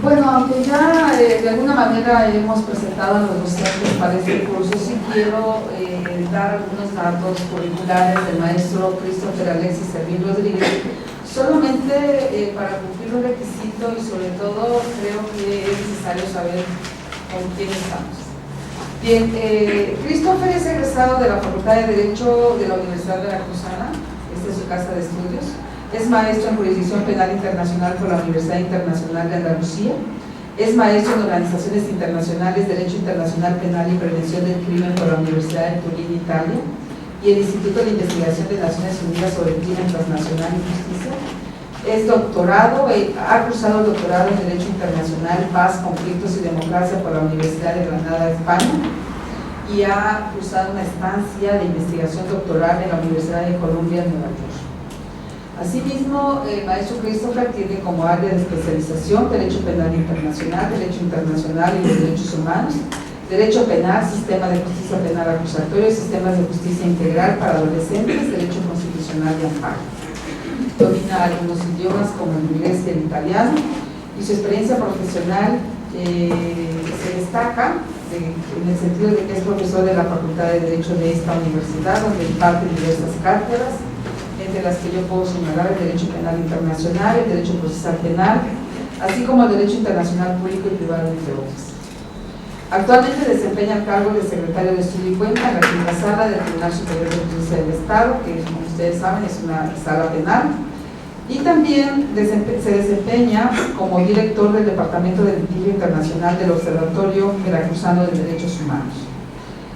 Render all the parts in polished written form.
Bueno, aunque ya de alguna manera hemos presentado a los docentes para este curso, sí quiero dar algunos datos curriculares del maestro Christopher Alexis Servín Rodríguez, solamente para cumplir un requisito y sobre todo creo que es necesario saber con quién estamos. Bien, Christopher es egresado de la Facultad de Derecho de la Universidad Veracruzana, esta es su casa de estudios. Es maestro en Jurisdicción Penal Internacional por la Universidad Internacional de Andalucía. Es maestro en Organizaciones Internacionales, Derecho Internacional Penal y Prevención del Crimen por la Universidad de Turín, Italia, y el Instituto de Investigación de Naciones Unidas sobre el Crimen Transnacional y Justicia. Es doctorado, ha cursado el doctorado en Derecho Internacional, Paz, Conflictos y Democracia por la Universidad de Granada, España, y ha cursado una estancia de investigación doctoral en la Universidad de Columbia, en Nueva York. Asimismo, el maestro Christopher tiene como área de especialización Derecho Penal Internacional, Derecho Internacional y los Derechos Humanos, Derecho Penal, Sistema de Justicia Penal Acusatorio y Sistemas de Justicia Integral para Adolescentes, Derecho Constitucional y Amparo. Domina algunos idiomas como el inglés y el italiano, y su experiencia profesional se destaca en el sentido de que es profesor de la Facultad de Derecho de esta universidad, donde imparte diversas cátedras, entre las que yo puedo señalar el Derecho Penal Internacional, el Derecho Procesal Penal, así como el Derecho Internacional Público y Privado, entre otros. Actualmente desempeña el cargo de secretario de Estudio y Cuenta en la quinta sala del Tribunal Superior de Justicia del Estado, que como ustedes saben es una sala penal, y también se desempeña como director del Departamento de Litigio Internacional del Observatorio Veracruzano de Derechos Humanos.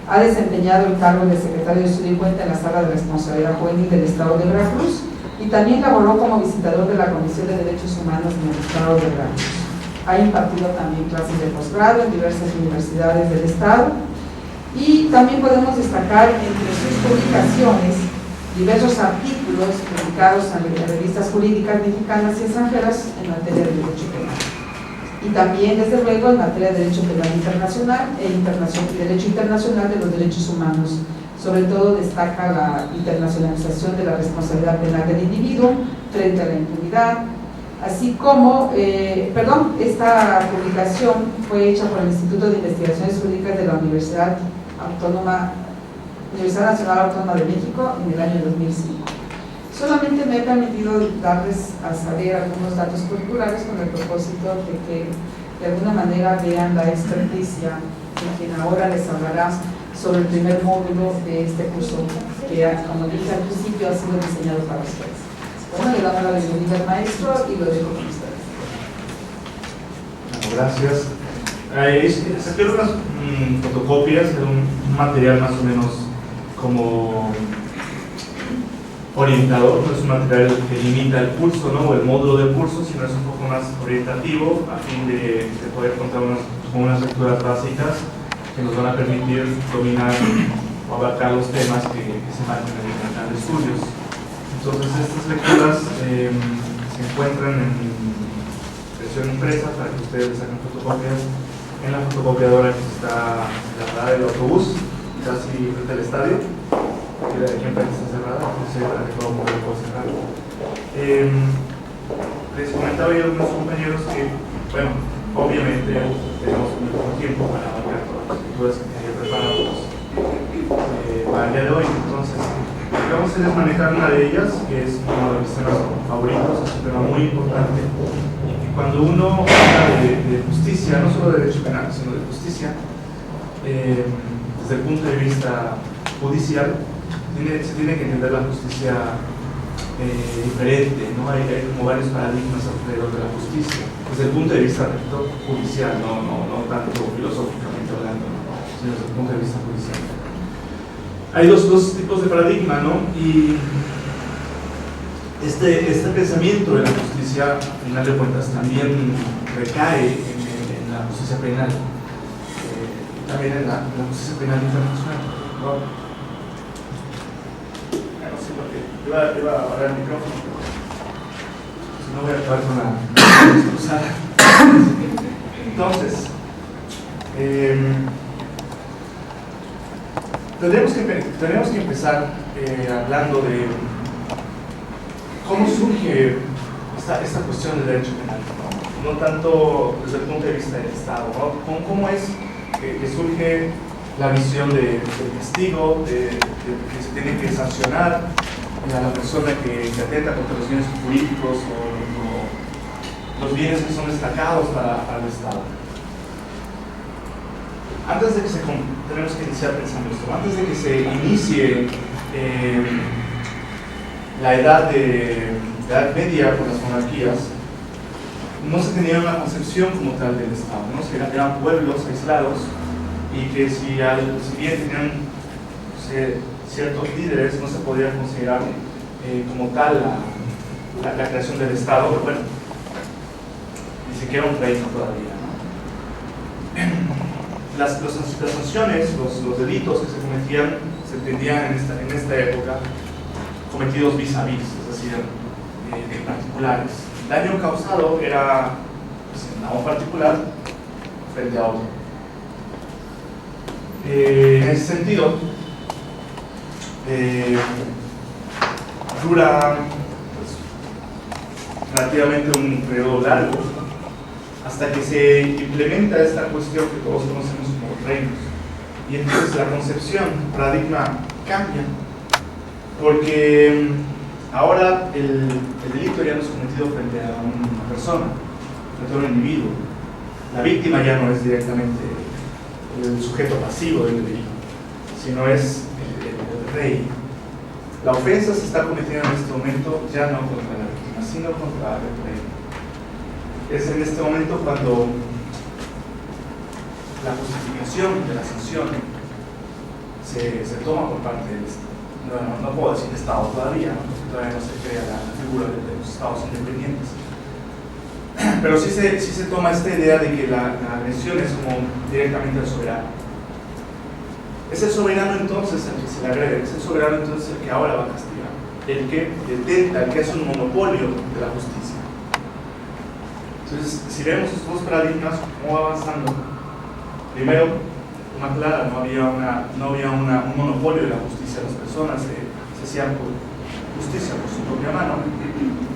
Ha desempeñado el cargo de secretario de Estudio y Cuenta en la Sala de Responsabilidad Juvenil del Estado de Veracruz y también laboró como visitador de la Comisión de Derechos Humanos en el Estado de Veracruz. Ha impartido también clases de posgrado en diversas universidades del Estado y también podemos destacar entre sus publicaciones diversos artículos publicados en revistas jurídicas mexicanas y extranjeras en materia de derecho penal. Y también, desde luego, en materia de Derecho Penal Internacional y Derecho Internacional de los Derechos Humanos. Sobre todo destaca la internacionalización de la responsabilidad penal del individuo frente a la impunidad, así como, esta publicación fue hecha por el Instituto de Investigaciones Jurídicas de la Universidad Nacional Autónoma de México en el año 2005. Solamente me he permitido darles a saber algunos datos curriculares con el propósito de que de alguna manera vean la experticia de quien ahora les hablará sobre el primer módulo de este curso que, como dije al principio, ha sido diseñado para ustedes. Bueno, le damos la bienvenida al maestro y lo dejo con ustedes. Gracias. Saqué unas fotocopias de un material más o menos como orientador, no es un material que limita el curso, ¿no? O el módulo del curso, sino es un poco más orientativo a fin de poder contar con unas lecturas básicas que nos van a permitir dominar o abarcar los temas que se marcan en el plan de estudios. Entonces estas lecturas se encuentran en versión impresa para que ustedes les saquen fotocopias en la fotocopiadora que está en la parada del autobús, casi frente al estadio. Que de aquí enfrente está cerrada, no sé para que todo el mundo lo pueda cerrar. Les comentaba yo a algunos compañeros que, bueno, obviamente tenemos muy poco tiempo para abarcar todas las lecturas que había preparados para el día de hoy. Entonces, lo que vamos a hacer es manejar una de ellas, que es uno de mis temas favoritos, es un tema muy importante. Y que cuando uno habla de justicia, no solo de derecho penal, sino de justicia, desde el punto de vista judicial, se tiene que entender la justicia diferente, ¿no? Hay como varios paradigmas alrededor de la justicia, desde el punto de vista judicial, no tanto filosóficamente hablando, ¿no? Sino desde el punto de vista judicial. Hay dos tipos de paradigma, ¿no? Y este pensamiento de la justicia, al final de cuentas, también recae en la justicia penal, también en la justicia penal internacional, ¿no? Iba a apagar el micrófono. no voy a acabar con la cruzada. Entonces, tendremos que empezar hablando de cómo surge esta cuestión del derecho penal, no tanto desde el punto de vista del Estado, ¿no? ¿Cómo es que surge la visión del castigo, de que se tiene que sancionar a la persona que atenta contra los bienes jurídicos o los bienes que son destacados para el Estado? Antes de que tenemos que iniciar pensando esto, antes de que se inicie la edad media con las monarquías, no se tenía una concepción como tal del Estado, ¿no? Eran pueblos aislados y que si bien tenían ciertos líderes, no se podía considerar como tal la creación del Estado, pero bueno, ni siquiera un reino todavía, ¿no? Las sanciones, los delitos que se cometían, se entendían en esta época cometidos vis a vis, es decir, de particulares. El daño causado era a un particular frente a otro. En ese sentido, dura relativamente un periodo largo hasta que se implementa esta cuestión que todos conocemos como reinos. Y entonces la concepción, el paradigma cambia, porque ahora el delito ya no es cometido frente a una persona, frente a un individuo. La víctima ya no es directamente el sujeto pasivo del delito, sino es el rey. La ofensa se está cometiendo en este momento ya no contra la víctima, sino contra el rey. Es en este momento cuando la justificación de la sanción se toma por parte del Estado. No puedo decir Estado todavía, ¿no? Porque todavía no se crea la figura de los Estados independientes. Pero sí se toma esta idea de que la agresión es como directamente al soberano. Es el soberano entonces el que se le agrede, es el soberano entonces el que ahora va a castigar, el que detenta, el que hace un monopolio de la justicia. Entonces, si vemos estos dos paradigmas, cómo va avanzando, primero, una clara, no había un monopolio de la justicia, las personas se hacían por justicia por su propia mano,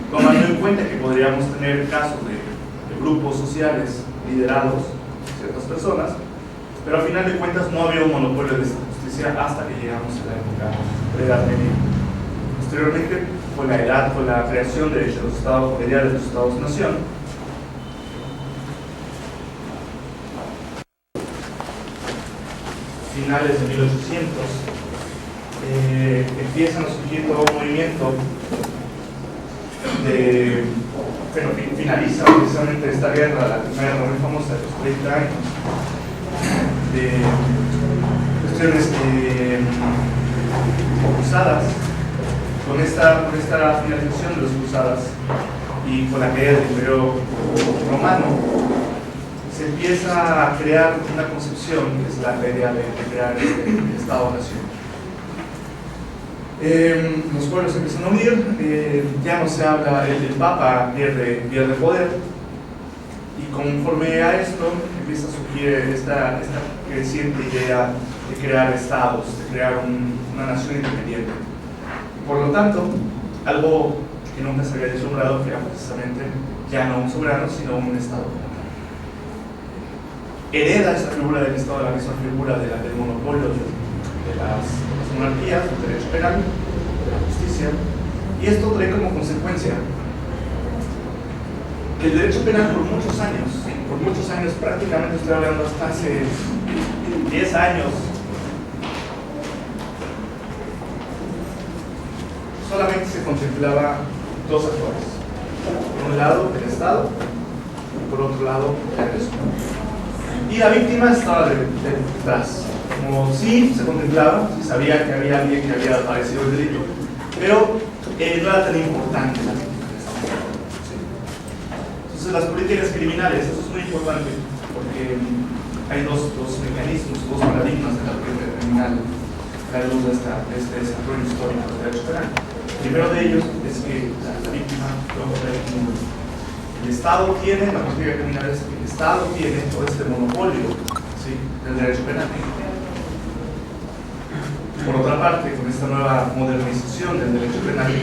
tomando en cuenta que podríamos tener casos de grupos sociales liderados por ciertas personas, pero al final de cuentas no había un monopolio de esta justicia hasta que llegamos a la época de la Edad Media. Posteriormente, con la creación de los estados federales, de los estados-nación, finales de 1800, empiezan a surgir todo un movimiento finaliza precisamente esta guerra, la primera guerra muy famosa de los 30 años, de cuestiones cruzadas. Con esta finalización de las cruzadas y con la caída del Imperio Romano, se empieza a crear una concepción que es la idea de crear el Estado-Nación. Los pueblos se empiezan a unir, ya no se habla, el Papa pierde poder, y conforme a esto empieza a surgir esta creciente idea de crear estados, de crear una nación independiente. Por lo tanto, algo que nunca se había deslumbrado, que era precisamente ya no un soberano, sino un Estado. Hereda esta figura del Estado, la misma figura del monopolio de las monarquías, del derecho penal, de la justicia, y esto trae como consecuencia que el derecho penal por muchos años, prácticamente estoy hablando hasta hace 10 años, solamente se contemplaba dos actores. Por un lado, el Estado, y por otro lado, el agresor. Y la víctima estaba detrás. Como sí se contemplaba, sí sabía que había alguien que había padecido el delito, pero no era tan importante la víctima en ese momento. ¿Sí? Entonces, las políticas criminales, eso es muy importante, porque hay dos mecanismos, dos paradigmas de la política criminal a la luz de este desarrollo histórico del derecho penal. El primero de ellos es que la víctima luego trae un el Estado tiene, la política criminal es que el Estado tiene todo este monopolio, ¿sí?, del derecho penal. Por otra parte, con esta nueva modernización del derecho penal,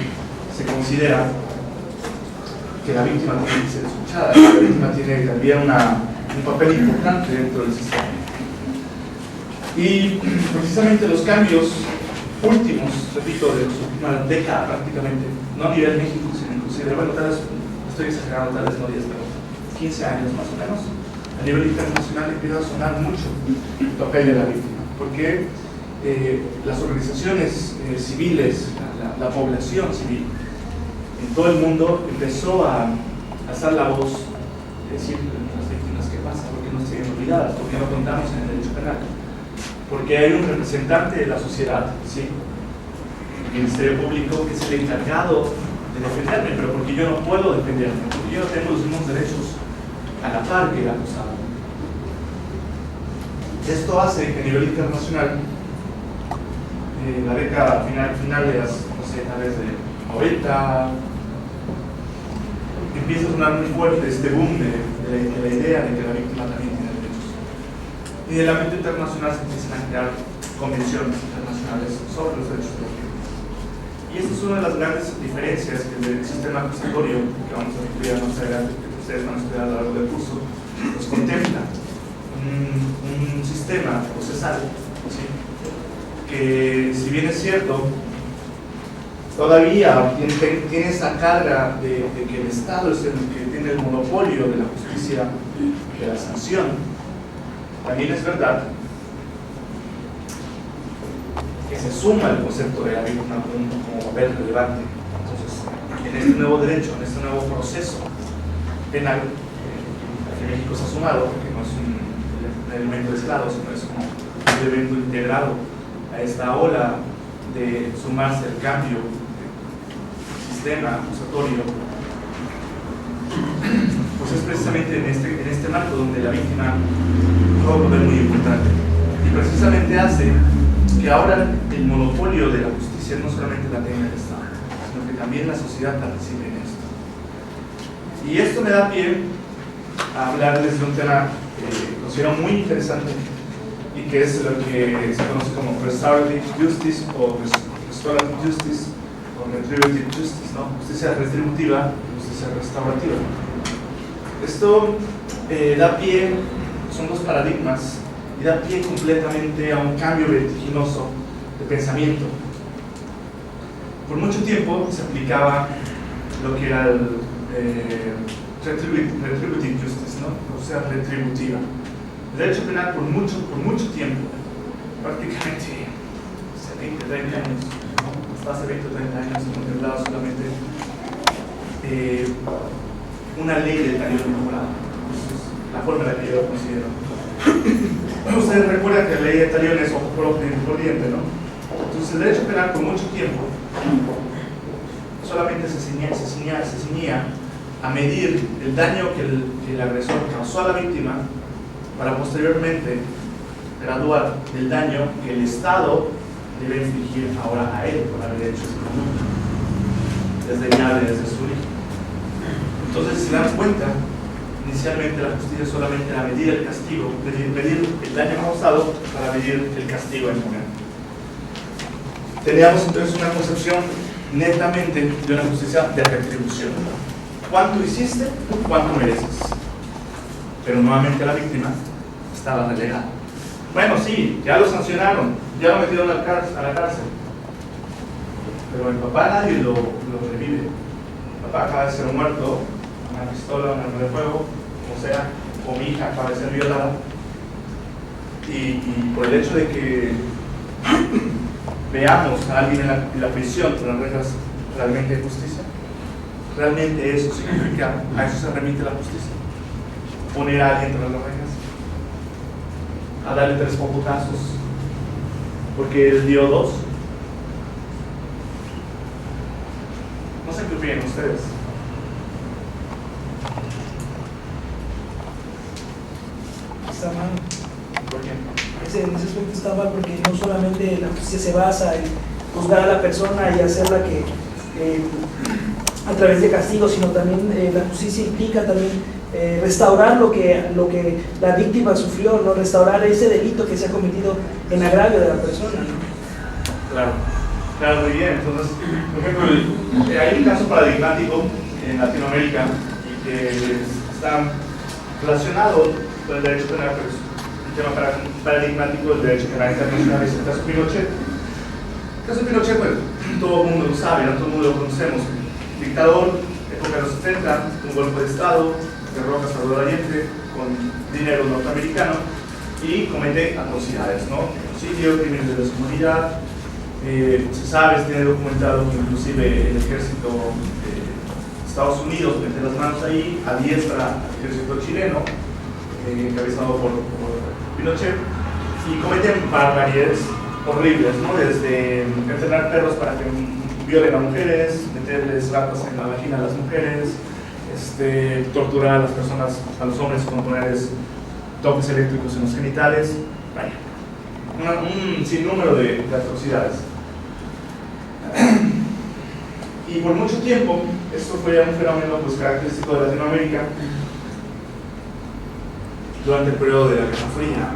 se considera que la víctima tiene que ser escuchada, que la víctima tiene también un papel importante dentro del sistema. Y precisamente los cambios últimos, repito, de las últimas décadas prácticamente, no a nivel México, sino inclusive, bueno, tal vez, estoy exagerando, tal vez no 10, pero 15 años más o menos, a nivel internacional empieza a sonar mucho el papel de la víctima, porque las organizaciones civiles, la población civil en todo el mundo empezó a alzar la voz, decir las víctimas qué pasa, por qué no se ven olvidadas, por qué no contamos en el derecho penal, porque hay un representante de la sociedad, ¿sí?, el Ministerio Público, que es el encargado de defenderme, pero porque yo no puedo defenderme, porque yo no tengo los mismos derechos a la par que el acusado. Esto hace que a nivel internacional, la década final de las, no sé, tal vez de 90, empieza a sonar muy fuerte este boom de la idea de que la víctima también tiene derechos. Y en el ámbito internacional se empiezan a crear convenciones internacionales sobre los derechos de las víctimas. Y esta es una de las grandes diferencias que el sistema acusatorio, que vamos a estudiar más adelante, que ustedes van a estudiar a lo largo del curso, nos contempla un sistema procesal, ¿sí?, que, si bien es cierto, todavía tiene esa carga de que el Estado es el que tiene el monopolio de la justicia, de la sanción. También es verdad que se suma el concepto de la víctima como papel relevante. Entonces, en este nuevo derecho, en este nuevo proceso penal que México se ha sumado, que no es un elemento aislado, sino es como un elemento integrado a esta ola de sumarse al cambio del sistema acusatorio, pues es precisamente en este marco donde la víctima juega un papel muy importante, y precisamente hace que ahora el monopolio de la justicia no solamente la tenga el Estado, sino que también la sociedad participe en esto. Y esto me da pie a hablarles de un tema que considero muy interesante, y que es lo que se conoce como restorative justice o restorative justice o retributive justice, ¿no? Justicia retributiva y justicia restaurativa. Esto da pie, son dos paradigmas, y da pie completamente a un cambio vertiginoso de pensamiento. Por mucho tiempo se aplicaba lo que era el retributive justice, ¿no?, o sea, retributiva. El derecho penal por mucho tiempo, prácticamente 20, 30 años, ¿no?, hasta hace 20 o 30 años, se contemplaba solamente una ley del talón mejorado. La forma en la que yo lo considero. Ustedes recuerdan que la ley de talión es ojo por ojo, diente por diente, ¿no? Entonces el derecho penal por mucho tiempo solamente se ciñía a medir el daño que el agresor causó a la víctima, para posteriormente graduar el daño que el Estado debe infligir ahora a él por haber hecho ese conducto, desde su origen. Entonces, si se dan cuenta, inicialmente la justicia solamente era medir el castigo, medir el daño causado para medir el castigo en momento. Teníamos entonces una concepción netamente de una justicia de retribución. ¿Cuánto hiciste? ¿Cuánto mereces? Pero nuevamente la víctima estaba relegada. Bueno, sí, ya lo sancionaron, ya lo metieron a la cárcel, pero el papá nadie lo revive. El papá acaba de ser muerto, una pistola, un arma de fuego, o sea, o mi hija acaba de ser violada, y por el hecho de que veamos a alguien en la prisión por las reglas realmente de justicia, realmente eso significa, a eso se remite la justicia, poner a alguien tras las reglas, a darle 3 popotazos porque él dio 2. No sé qué opinan ustedes. Está mal. ¿Por qué? En ese aspecto está mal, porque no solamente la justicia se basa en juzgar a la persona y hacerla que a través de castigo, sino también la justicia implica también restaurar lo que la víctima sufrió, ¿no? Restaurar ese delito que se ha cometido en agravio de la persona, ¿no? Claro, muy bien. Entonces, por ejemplo, hay un caso paradigmático en Latinoamérica y que está relacionado con el derecho penal, pero es un tema paradigmático del derecho penal internacional, es el caso Pinochet. El caso Pinochet, pues, todo el mundo lo sabe, ¿no? Todo el mundo lo conocemos. Dictador, época de los 70, un golpe de Estado, derroca a Salvador Allende con dinero norteamericano y comete atrocidades, ¿no? Genocidio, crímenes de lesa humanidad. Se sabe, se tiene documentado que inclusive el ejército de Estados Unidos mete las manos ahí, adiestra al ejército chileno, encabezado por Pinochet, y cometen barbaridades horribles, ¿no? Desde entrenar perros para que violen a mujeres, meterles ratas en la vagina a las mujeres, torturar a las personas, a los hombres con ponerles toques eléctricos en los genitales, vaya, un sinnúmero de atrocidades. Y por mucho tiempo, esto fue un fenómeno pues, característico de Latinoamérica durante el periodo de la Guerra Fría.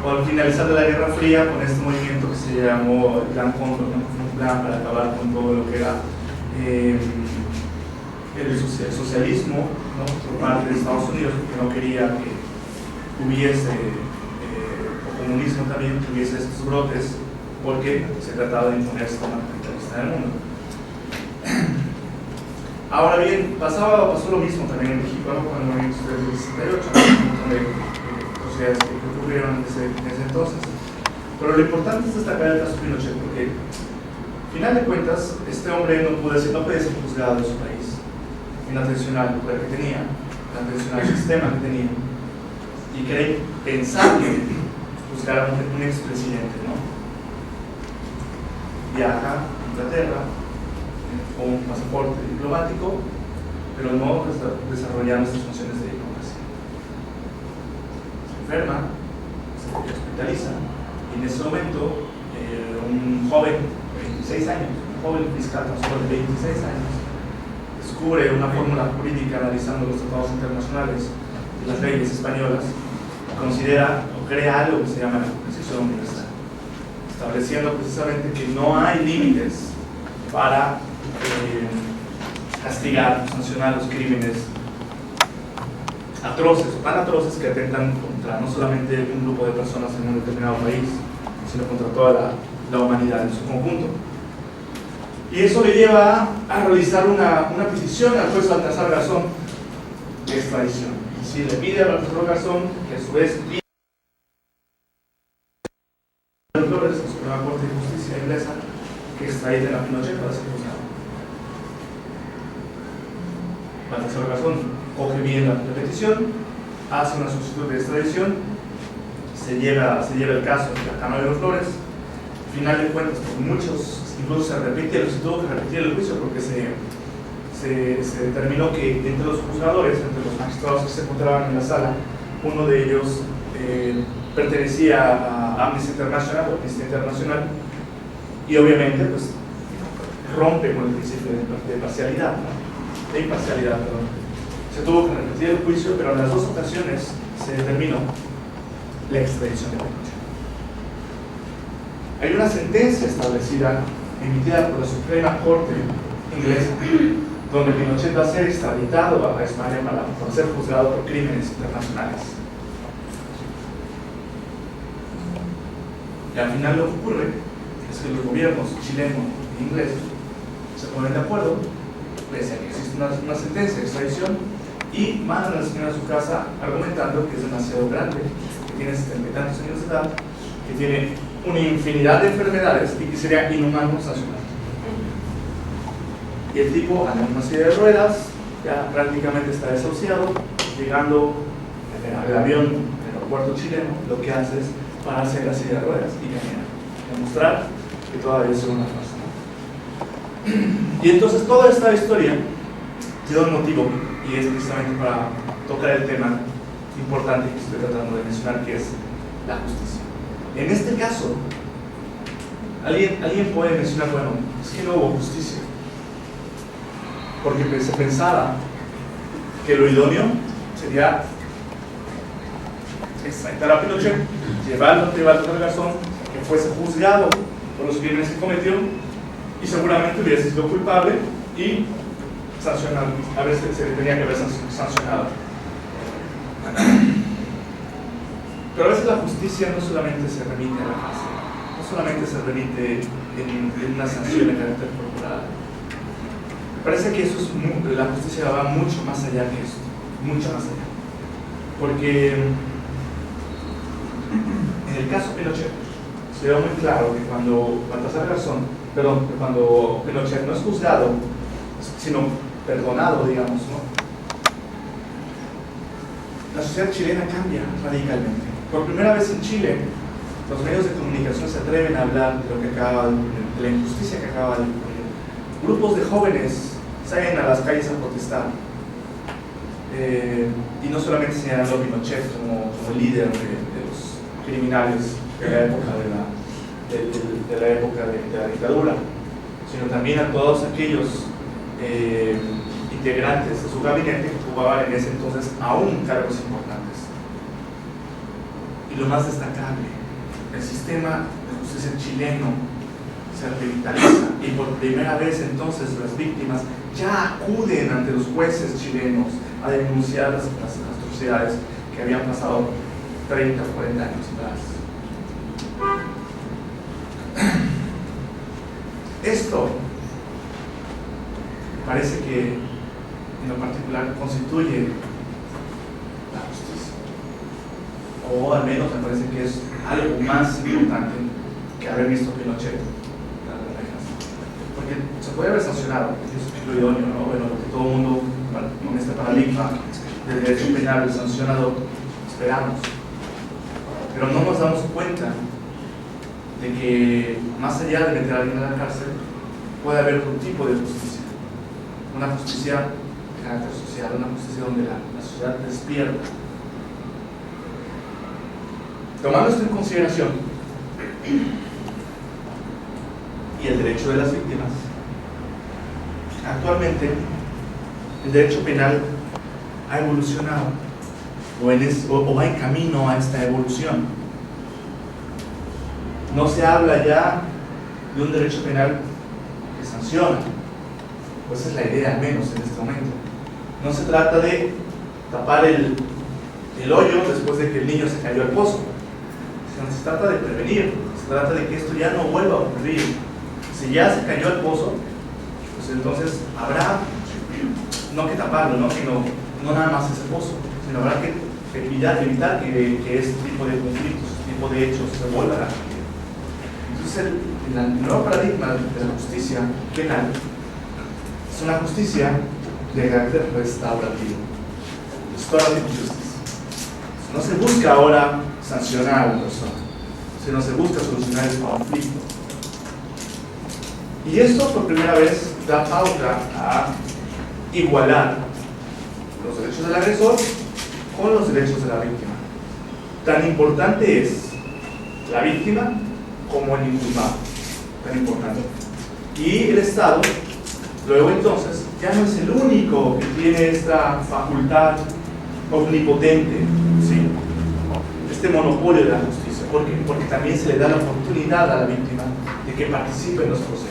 O al finalizar de la Guerra Fría, con este movimiento que se llamó el Plan Cóndor, ¿no? Un plan para acabar con todo lo que era el socialismo, ¿no? Por parte de Estados Unidos, que no quería que hubiese, o comunismo también, que hubiese estos brotes, porque se trataba de imponer el sistema capitalista en el mundo. Ahora bien, pasó lo mismo también en México, ¿no? Con el movimiento del 68, un montón de sociedades que ocurrieron desde entonces. Pero lo importante es destacar el caso Pinochet, porque al final de cuentas, este hombre no podía ser juzgado en su país, en la tradicional poder que tenía, en la tradicional sistema que tenía, y que pensar que juzgar a un expresidente, ¿no? Viaja a Inglaterra con un pasaporte diplomático, pero no desarrollando estas funciones de diplomacia. Se enferma, se hospitaliza, y en ese momento un joven de 26 años, un joven fiscal tan solo de 26 años, descubre una fórmula jurídica analizando los tratados internacionales y las leyes españolas, considera o crea algo que se llama la Constitución Universal, estableciendo precisamente que no hay límites para castigar, sancionar los crímenes atroces o tan atroces que atentan contra no solamente un grupo de personas en un determinado país, sino contra toda la humanidad en su conjunto. Y eso le lleva a realizar una petición al juez Baltasar Garzón de extradición. Y si le pide a Baltasar Garzón, que a su vez pide a Flores, la Suprema Corte de Justicia inglesa, que extraditen a Pinochet para ser juzgado. Baltasar Garzón coge bien la petición, hace una solicitud de extradición, se lleva el caso a la Cámara de los Flores. Al final de cuentas, por muchos, incluso se tuvo que repetir el juicio porque se determinó que entre los juzgadores, entre los magistrados que se encontraban en la sala, uno de ellos pertenecía a Amnesty International, y obviamente pues rompe con el principio de parcialidad, ¿no? De imparcialidad, perdón. Se tuvo que repetir el juicio, pero en las dos ocasiones se determinó la extradición de Pinochet. Hay una sentencia establecida, emitida por la Suprema Corte inglesa, donde Pinochet va a ser extraditado a España para ser juzgado por crímenes internacionales. Y al final lo que ocurre es que los gobiernos chileno e inglés se ponen de acuerdo, pese a que existe una sentencia de extradición, y mandan al señor a su casa argumentando que es demasiado grande, que tiene 70 y tantos años de edad, que tiene una infinidad de enfermedades y que sería inhumano sancionar. Y el tipo anda en una silla de ruedas, ya prácticamente está desahuciado, llegando al avión del aeropuerto chileno, lo que hace es pararse en la silla de ruedas y caminar, demostrar que todavía es una farsa. Y entonces toda esta historia tiene un motivo, y es precisamente para tocar el tema importante que estoy tratando de mencionar, que es la justicia. En este caso, alguien puede mencionar, bueno, es que no hubo justicia. porque se pensaba que lo idóneo sería extraditar a Pinochet, llevarlo ante Baltasar Garzón, que fuese juzgado por los crímenes que cometió y seguramente hubiese sido culpable y sancionado, a veces se tenía que haber sancionado. Pero a veces la justicia no solamente se remite a la cárcel, no solamente se remite en una sanción de carácter corporal. Me parece que eso es la justicia va mucho más allá que eso, mucho más allá. Porque en el caso Pinochet se ve muy claro que cuando Baltasar Garzón, cuando Pinochet no es juzgado, sino perdonado, digamos, ¿no? La sociedad chilena cambia radicalmente. Por primera vez en Chile, los medios de comunicación se atreven a hablar de lo que de la injusticia que acaba de ocurrir. Grupos de jóvenes salen a las calles a protestar. Y no solamente señalando a Pinochet como líder de los criminales de la época de la dictadura, sino también a todos aquellos integrantes de su gabinete que ocupaban en ese entonces aún cargos importantes. Y lo más destacable, el sistema de justicia chileno se revitaliza y por primera vez entonces las víctimas ya acuden ante los jueces chilenos a denunciar las atrocidades que habían pasado 30 o 40 años atrás. Esto parece que en lo particular constituye la justicia, o al menos me parece que es algo más importante que haber visto Pinochet tras las rejas, porque se puede haber sancionado, eso es lo idóneo, ¿no? Bueno, lo que todo el mundo con este paradigma del derecho penal, el sancionador, esperamos, pero no nos damos cuenta de que más allá de meter a alguien a la cárcel puede haber otro tipo de justicia, una justicia de carácter social, una justicia donde la sociedad despierta. Tomando esto en consideración y el derecho de las víctimas, actualmente el derecho penal ha evolucionado o va en camino a esta evolución. No se habla ya de un derecho penal que sanciona, pues esa es la idea al menos en este momento. No se trata de tapar el hoyo después de que el niño se cayó al pozo, sino se trata de prevenir, se trata de que esto ya no vuelva a ocurrir. Si ya se cayó al pozo, pues entonces habrá no que taparlo, sino no nada más ese pozo, sino habrá que evitar que este tipo de conflictos, este tipo de hechos se vuelvan a repetir. Entonces el nuevo paradigma de la justicia penal es una justicia de carácter restaurativo, restorative justice. No se busca ahora sancionar a la persona, sino se busca solucionar el conflicto. Y esto por primera vez da pauta a igualar los derechos del agresor con los derechos de la víctima. Tan importante es la víctima como el inculpado, tan importante. Y el Estado, luego entonces, ya no es el único que tiene esta facultad omnipotente, ¿sí? Este monopolio de la justicia, porque también se le da la oportunidad a la víctima de que participe en los procesos,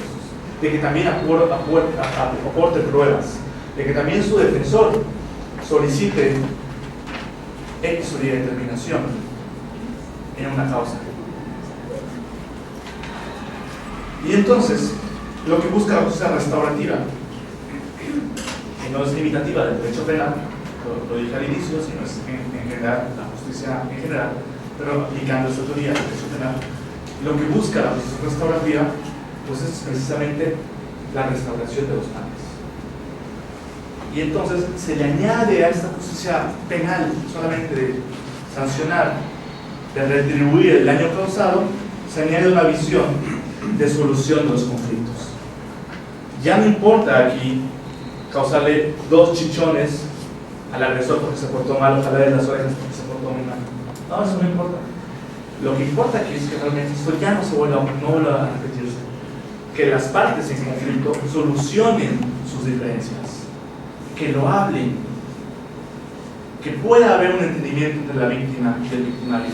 de que también aporte pruebas, de que también su defensor solicite X o Y determinación en una causa. Y entonces, lo que busca la justicia restaurativa, que no es limitativa del derecho penal, lo dije al inicio, sino es en general, la justicia en general, pero aplicando esta teoría del derecho penal, lo que busca la justicia restaurativa, pues es precisamente la restauración de los males. Y entonces se le añade a esta justicia penal, solamente de sancionar, de retribuir el daño causado, se añade una visión de solución de los conflictos. Ya no importa aquí causarle 2 chichones al agresor porque se portó mal, o jalarle las orejas porque se portó muy mal. No, eso no importa. Lo que importa aquí es que realmente esto ya no vuelva a repetirse. Que las partes en conflicto solucionen sus diferencias. que lo hablen, que pueda haber un entendimiento entre la víctima y el victimario.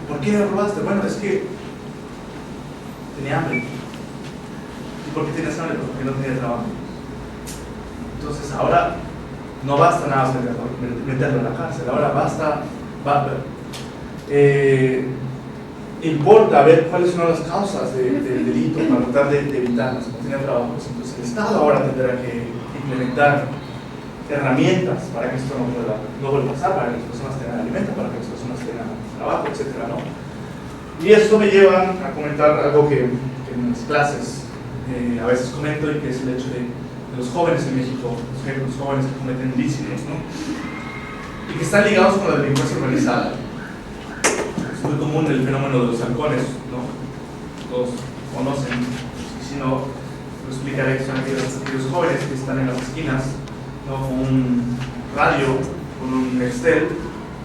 ¿Por qué me robaste? Bueno, es que tenía hambre. ¿Y por qué tienes hambre? Porque no tenía trabajo. Entonces ahora no basta nada más meterlo en la cárcel, ahora importa ver cuáles son las causas del delito para tratar de evitarlas. No tenía trabajo, entonces el Estado ahora tendrá que implementar herramientas para que esto no vuelva a pasar, para que las personas tengan alimento, para que las personas tengan trabajo, etcétera, ¿no? Y esto me lleva a comentar algo que en las clases a veces comento, y que es el hecho de los jóvenes en México, los jóvenes que cometen ilícitos, ¿no? Y que están ligados con la delincuencia organizada. Es muy común el fenómeno de los halcones, ¿no? Todos conocen, y si no, lo explicaré, que son aquellos jóvenes que están en las esquinas, ¿no? Con un radio, con un Nextel,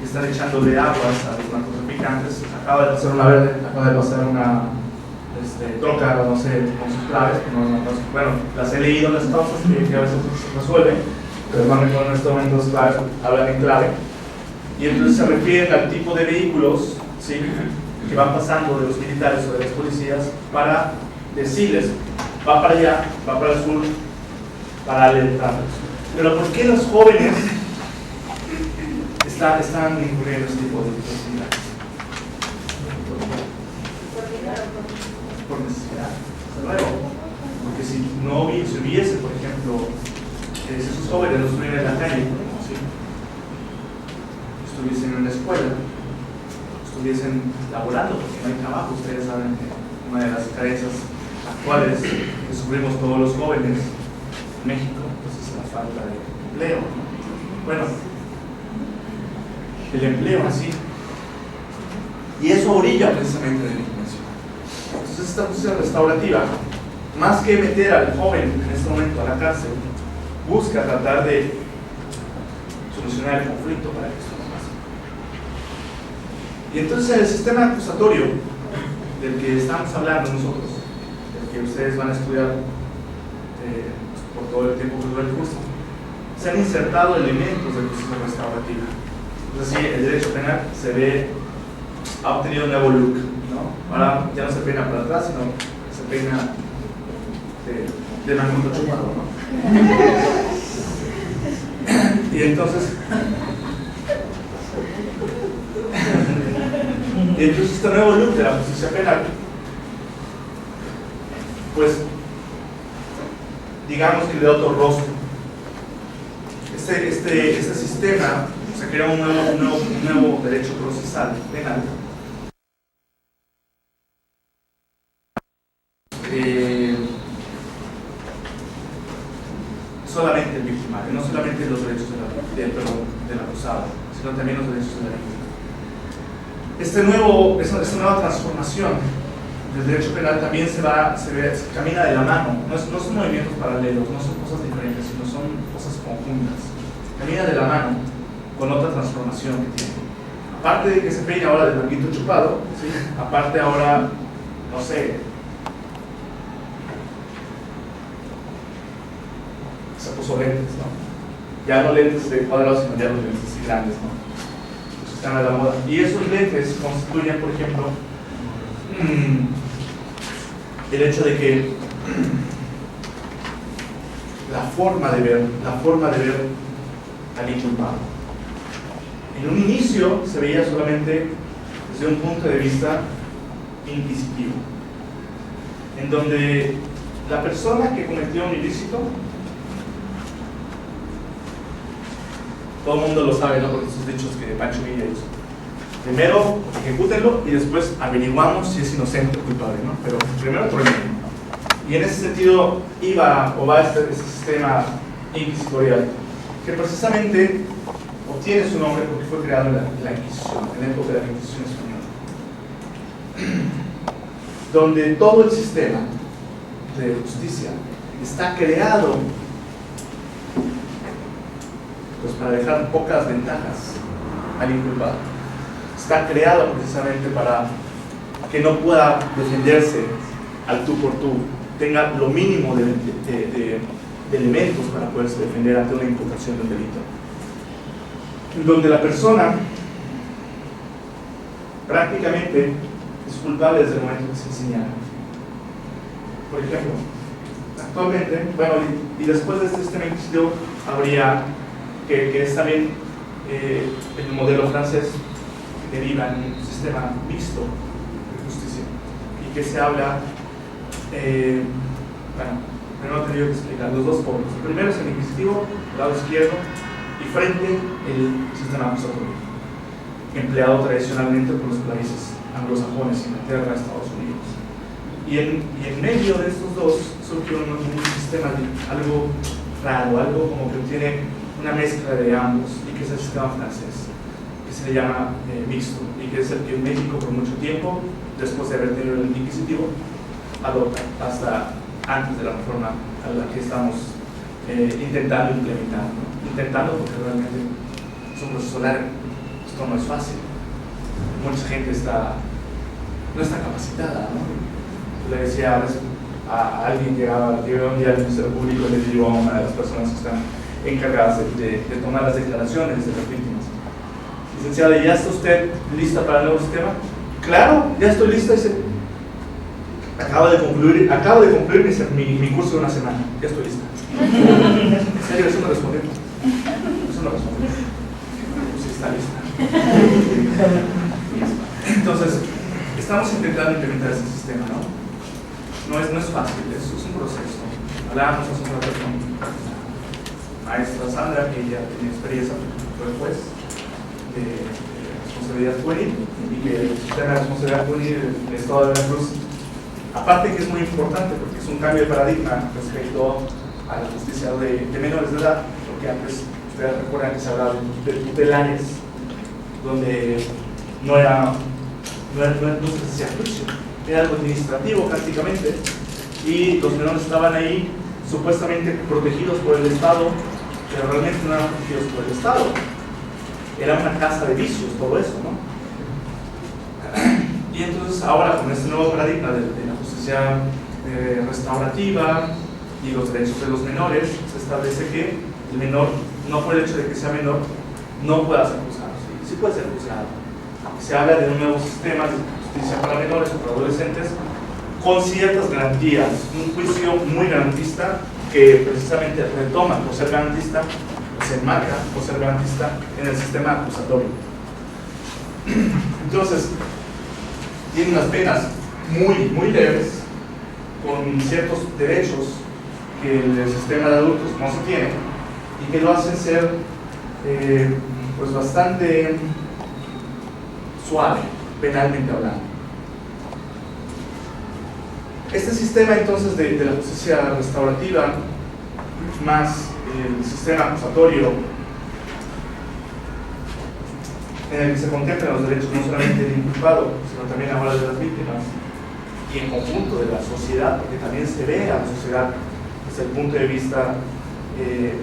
y están echándole aguas a los narcotraficantes. Acaba de pasar una verde, acaba de pasar una troca, no sé, con sus claves, bueno, las he leído las causas que a veces se resuelven, pero no recuerdo en este momento las claves, hablan en clave, y entonces se refieren al tipo de vehículos, ¿sí?, que van pasando de los militares o de las policías para decirles, va para allá, va para el sur, para alertarlos. Pero ¿por qué los jóvenes están incurriendo en este tipo de actividades? Por necesidad, desde luego. Porque si no hubiese, por ejemplo, si esos jóvenes no estuvieran en la calle, ¿sí?, estuviesen en la escuela, estuviesen laborando, porque no hay trabajo. Ustedes saben que una de las carencias actuales que sufrimos todos los jóvenes en México, pues es la falta de empleo. Bueno, el empleo así, y eso orilla precisamente la delincuencia. Entonces esta justicia restaurativa, más que meter al joven en este momento a la cárcel, busca tratar de solucionar el conflicto para que esto no pase. Y entonces el sistema acusatorio del que estamos hablando nosotros, del que ustedes van a estudiar por todo el tiempo que dura el curso, se han insertado elementos de justicia restaurativa. Entonces sí, el derecho penal ha obtenido un nuevo look, ¿no? Ahora ya no se peina para atrás, sino se peina de manguito chupado, ¿no? Y entonces este nuevo look de la justicia penal, pues digamos que le da otro rostro. Este sistema, se crea un nuevo derecho procesal penal. Solamente el victimario, no solamente los derechos del acusado, sino también los derechos de la víctima. Esta nueva transformación del derecho penal también se camina de la mano. No son movimientos paralelos, no son cosas diferentes, sino son cosas conjuntas. Camina de la mano con otra transformación que tiene. Aparte de que se peina ahora del manguito chupado, ¿sí?, aparte ahora, no sé, se puso lentes, ¿no? Ya no lentes de cuadrados, sino ya los lentes así grandes, ¿no? Están a la moda. Y esos lentes constituyen, por ejemplo, el hecho de que la forma de ver al inculpado. En un inicio se veía solamente desde un punto de vista inquisitivo, en donde la persona que cometió un ilícito, todo el mundo lo sabe, ¿no?, por esos dichos que Pancho Villa hizo. Primero ejecútenlo y después averiguamos si es inocente o culpable, ¿no? Pero primero por el medio. Y en ese sentido va este sistema inquisitorial, que precisamente obtiene su nombre porque fue creado en la Inquisición, en la época de la Inquisición española, donde todo el sistema de justicia está creado pues para dejar pocas ventajas al inculpado. Está creado precisamente para que no pueda defenderse al tú por tú, tenga lo mínimo de de elementos para poderse defender ante una imputación de un delito, donde la persona prácticamente es culpable desde el momento que se señala. Por ejemplo, actualmente, bueno, y después de este sistema inquisitivo habría que es también el modelo francés que deriva en un sistema mixto de justicia y que se habla, bueno, primero tendría que explicar los dos polos. El primero es el inquisitivo, lado izquierdo, y frente el sistema acusatorio, empleado tradicionalmente por los países anglosajones, Inglaterra, Estados Unidos. Y en medio de estos dos surgió un sistema de algo raro, algo como que tiene una mezcla de ambos, y que es el sistema francés, que se le llama mixto, y que es el que en México por mucho tiempo, después de haber tenido el inquisitivo, adopta hasta antes de la reforma a la que estamos intentando implementar, ¿no? Intentando, porque realmente es un proceso largo, esto no es fácil, mucha gente no está capacitada, ¿no? Le decía a alguien, llegaba un día al Ministerio Público y le digo a una de las personas que están encargadas de tomar las declaraciones de las víctimas: licenciada, ¿ya está usted lista para el nuevo sistema? Claro, ya estoy lista. Dice, acabo de concluir mi curso de una semana, ya estoy lista. En serio, eso no respondió. Eso no respondió. Pues sí, está lista. Entonces, estamos intentando implementar este sistema, ¿no? No es fácil, es un proceso. Hablábamos hace un rato con la maestra Sandra, que ella tiene experiencia, fue juez de responsabilidad juvenil, y que el sistema de responsabilidad juvenil del Estado de Veracruz, aparte que es muy importante porque es un cambio de paradigma respecto a la justicia de menores de edad, porque antes, ustedes recuerdan que se hablaba de tutelares, donde no se hacía juicio, era algo administrativo prácticamente, y los menores estaban ahí supuestamente protegidos por el Estado, pero realmente no eran protegidos por el Estado. Era una casa de vicios todo eso, ¿no? Y entonces ahora con este nuevo paradigma de la justicia restaurativa y los derechos de los menores, se establece que el menor, no por el hecho de que sea menor, no pueda ser juzgado. Sí puede ser juzgado. Se habla de un nuevo sistema de justicia para menores o para adolescentes con ciertas garantías, un juicio muy garantista que precisamente retoma por ser garantista, se enmarca por ser garantista en el sistema acusatorio. Entonces, tiene unas penas muy leves, con ciertos derechos que el sistema de adultos no se tiene y que lo hacen ser pues bastante suave, penalmente hablando. Este sistema entonces de la justicia restaurativa más el sistema acusatorio, en el que se contemplan los derechos no solamente del inculpado, sino también ahora de las víctimas y en conjunto de la sociedad, porque también se ve a la sociedad desde el punto de vista de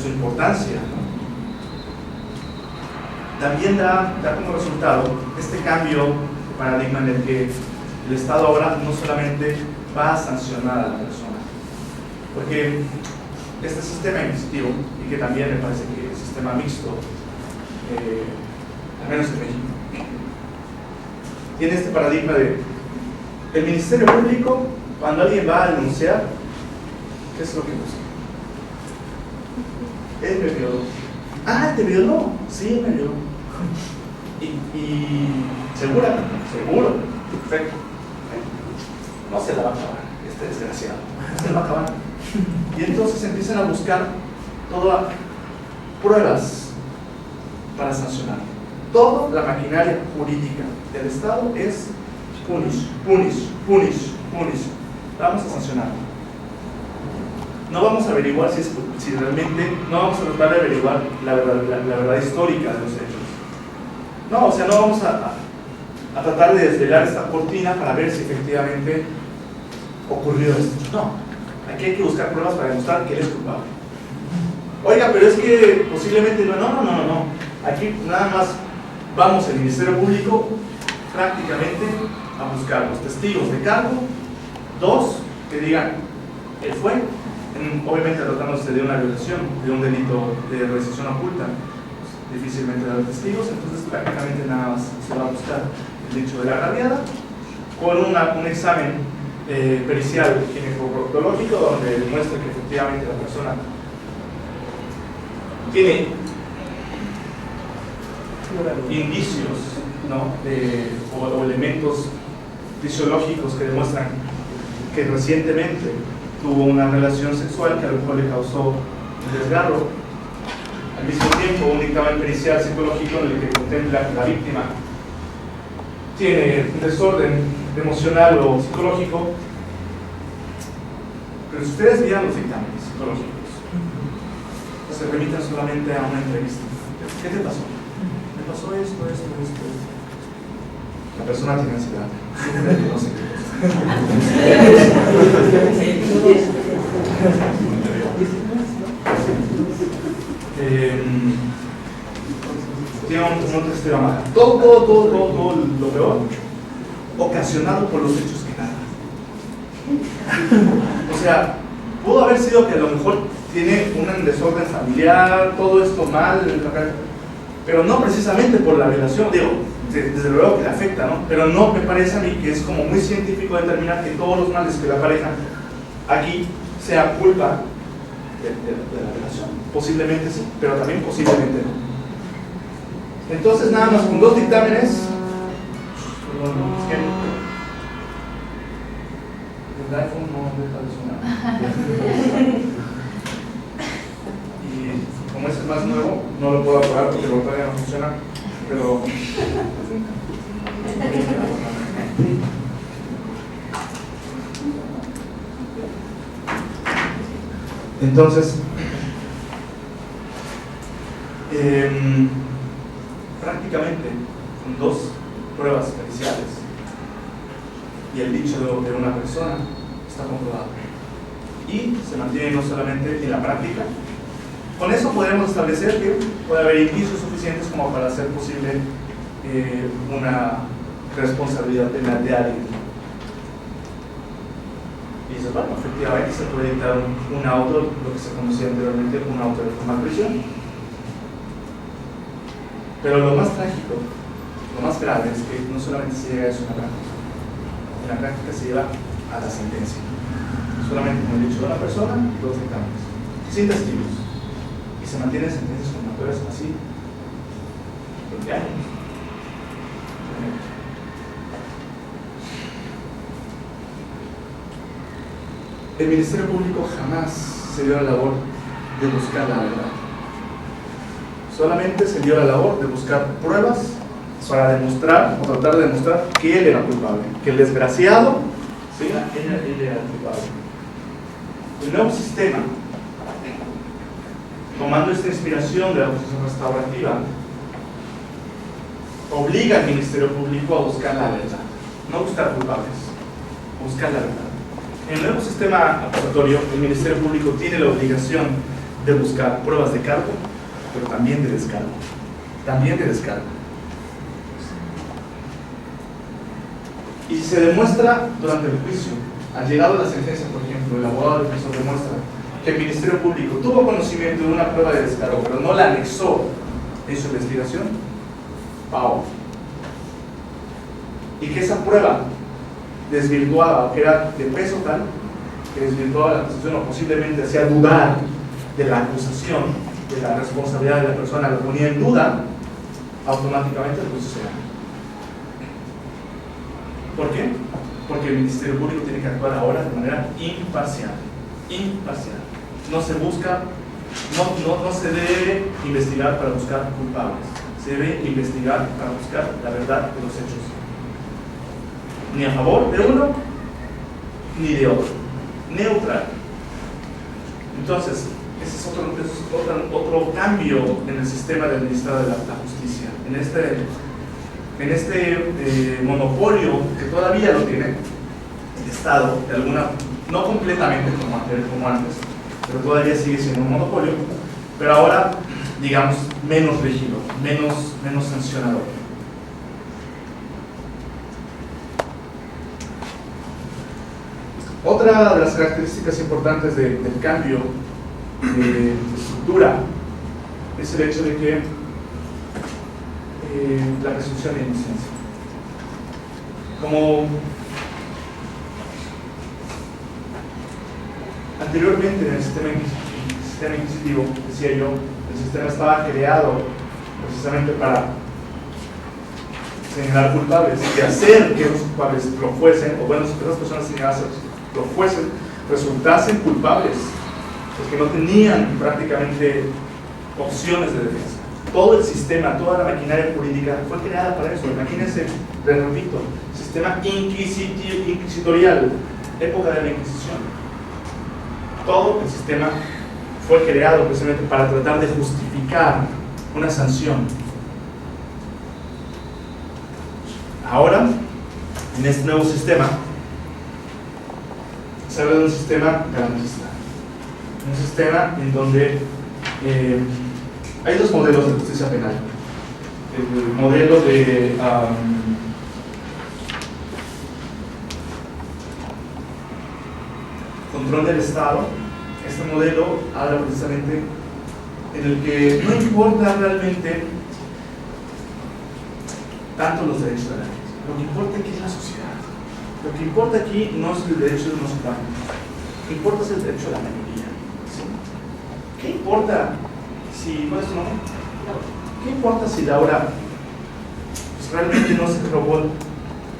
su importancia, ¿no? También da como resultado este cambio de paradigma en el que el Estado ahora no solamente va a sancionar a la persona, porque este sistema inquisitivo, y que también me parece que el sistema mixto, al menos en México, tiene este paradigma de el Ministerio Público, cuando alguien va a denunciar, ¿qué es lo que busca? Él me violó. Ah, ¿te violó? Sí, me violó. Y seguro, perfecto. No se la va a acabar, este desgraciado, se la va a acabar. Y entonces empiezan a buscar todas pruebas para sancionar. Toda la maquinaria jurídica del Estado es punish. Vamos a sancionar. No vamos a averiguar si realmente, no vamos a tratar de averiguar la verdad histórica de los hechos. No, o sea, no vamos a tratar de desvelar esta cortina para ver si efectivamente ocurrió esto. No, aquí hay que buscar pruebas para demostrar que él es culpable. Oiga, pero es que posiblemente no. Aquí nada más vamos al Ministerio Público prácticamente a buscar los testigos de cargo, dos que digan, él fue, obviamente tratándose de una violación, de un delito de realización oculta, pues, difícilmente va a haber testigos, entonces prácticamente nada más se va a buscar el hecho de la agraviada con un examen pericial químico-proctológico donde demuestra que efectivamente la persona tiene indicios, ¿no? o elementos fisiológicos que demuestran que recientemente tuvo una relación sexual que a lo mejor le causó un desgarro. Al mismo tiempo, un dictamen pericial psicológico en el que contempla que la víctima tiene un desorden emocional o psicológico. Pero si ustedes vieran los dictámenes psicológicos, se remitan solamente a una entrevista. ¿Qué te pasó? Me pasó esto. La persona tiene ansiedad. No sé qué cosa. Tiene un testeo amargo. Todo lo peor ocasionado por los hechos que narra. O sea, pudo haber sido que a lo mejor tiene un desorden familiar, todo esto mal, pero no precisamente por la violación, digo, desde luego que le afecta, ¿no? Pero no me parece a mí que es como muy científico determinar que todos los males que le aparejan aquí sea culpa de la violación. Posiblemente sí, pero también posiblemente no. Entonces nada más con 2 dictámenes, el iPhone no deja de sonar. Y como ese es más nuevo, no lo puedo apagar porque la pantalla no funciona, pero entonces prácticamente con 2 pruebas periciales y el dicho de una persona está comprobado y se mantiene no solamente en la práctica. Con eso podemos establecer que puede haber indicios suficientes como para hacer posible una responsabilidad penal de alguien. Y dice, bueno, efectivamente se puede dictar un auto, lo que se conocía anteriormente, un auto de formal prisión. Pero lo más trágico, lo más grave es que no solamente se llega a eso en la práctica se lleva a la sentencia. Solamente como he dicho, una persona y 2 dictámenes, sin testigos. Y se mantienen sentencias condenatorias así 20 años. El Ministerio Público jamás se dio a la labor de buscar la verdad. Solamente se dio a la labor de buscar pruebas para demostrar o tratar de demostrar que él era culpable, que el desgraciado, ¿sí? él era culpable. El nuevo sistema, tomando esta inspiración de la justicia restaurativa, obliga al Ministerio Público a buscar la verdad, no buscar culpables, buscar la verdad. En el nuevo sistema acusatorio, el Ministerio Público tiene la obligación de buscar pruebas de cargo, pero también de descargo. También de descargo. Y si se demuestra durante el juicio, al llegado a la sentencia, por ejemplo, el abogado del defensor demuestra que el Ministerio Público tuvo conocimiento de una prueba de descargo, pero no la anexó en su investigación, ¡pau! Y que esa prueba desvirtuaba, que era de peso tal, que desvirtuaba la acusación o posiblemente hacía dudar de la acusación, de la responsabilidad de la persona, lo ponía en duda, automáticamente el juicio se gana. ¿Por qué? Porque el Ministerio Público tiene que actuar ahora de manera imparcial. Imparcial. No se busca, no se debe investigar para buscar culpables. Se debe investigar para buscar la verdad de los hechos. Ni a favor de uno, ni de otro. Neutral. Entonces, ese es otro cambio en el sistema de administrar la justicia. En este monopolio que todavía lo tiene el Estado, de alguna, no completamente como antes, pero todavía sigue siendo un monopolio, pero ahora, digamos, menos rígido, menos sancionador. Otra de las características importantes del cambio de estructura es el hecho de que la presunción de inocencia. Como anteriormente en el sistema inquisitivo, decía yo, el sistema estaba creado precisamente para señalar culpables y hacer que los culpables lo fuesen, o bueno, que esas personas señaladas lo fuesen, resultasen culpables, porque no tenían prácticamente opciones de defensa. Todo el sistema, toda la maquinaria jurídica fue creada para eso. Imagínense, les repito, sistema inquisitorial, época de la Inquisición. Todo el sistema fue creado precisamente para tratar de justificar una sanción. Ahora, en este nuevo sistema, se habla de un sistema garantista. Un sistema en donde hay dos modelos de justicia penal. El modelo de control del Estado. Este modelo habla precisamente en el que no importa realmente tanto los derechos de la gente. Lo que importa aquí es la sociedad. Lo que importa aquí no es el derecho de unos cuantos. Lo que importa es el derecho de la mayoría. ¿Sí? ¿Qué importa si, ¿cuál es su nombre? ¿Qué importa si Laura pues, realmente no se robó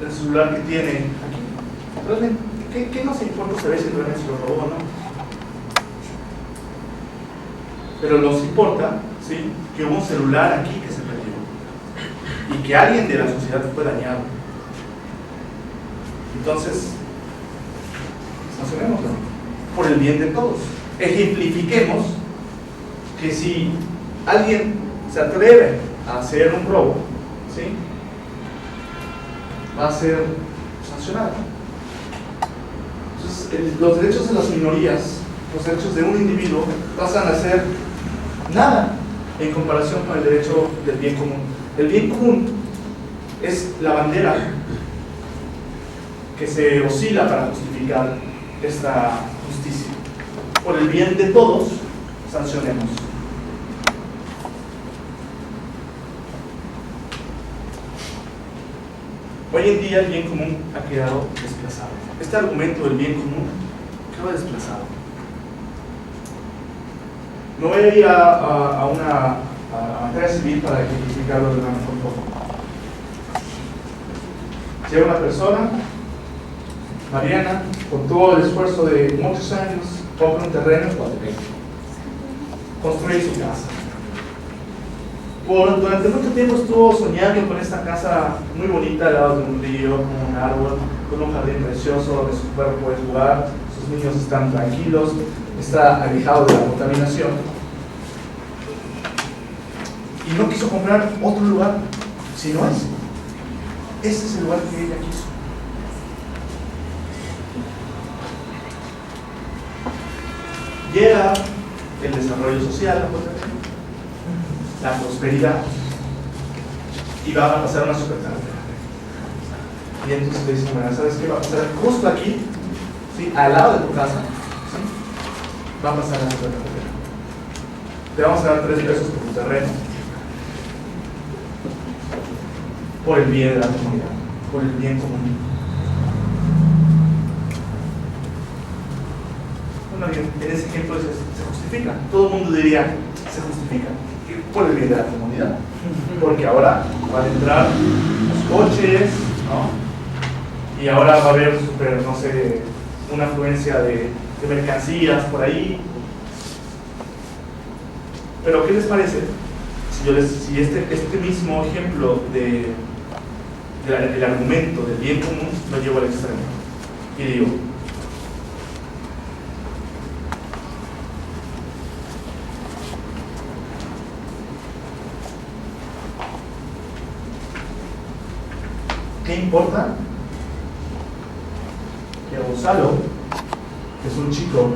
el celular que tiene aquí? Realmente, ¿qué nos importa saber si realmente se lo robó o no? Pero nos importa, ¿sí?, que hubo un celular aquí que se perdió y que alguien de la sociedad fue dañado. Entonces, sancionémoslo por el bien de todos. Ejemplifiquemos que si alguien se atreve a hacer un robo, ¿sí?, va a ser sancionado. Entonces, los derechos de las minorías, los derechos de un individuo pasan a ser nada en comparación con el derecho del bien común. El bien común es la bandera que se oscila para justificar esta justicia. Por el bien de todos, sancionemos. Hoy en día el bien común ha quedado desplazado. Este argumento del bien común quedó desplazado. Me voy a ir a una materia civil para ejemplificarlo de una mejor forma. Llega una persona, Mariana, con todo el esfuerzo de muchos años, compra un terreno en Coatepec, construye su casa. Durante mucho tiempo estuvo soñando con esta casa muy bonita al lado de un río, con un árbol, con un jardín precioso donde su perro puede jugar, sus niños están tranquilos, está alejado de la contaminación. Y no quiso comprar otro lugar, sino ese. Ese es el lugar que ella quiso. Llega el desarrollo social, la prosperidad, y va a pasar una supercarretera. Y entonces le dicen, bueno, ¿sabes qué? Va a pasar justo aquí, ¿sí?, al lado de tu casa, ¿sí?, va a pasar la supercarretera. Te vamos a dar 3 pesos por tu terreno, por el bien de la comunidad, por el bien común. Bueno, en ese ejemplo se justifica. Todo el mundo diría, se justifica por el bien de la comunidad, porque ahora van a entrar los coches, ¿no?, y ahora va a haber no sé, una afluencia de mercancías por ahí. Pero ¿qué les parece si este mismo ejemplo del argumento del bien común lo llevo al extremo y digo, ¿qué importa que Gonzalo, que es un chico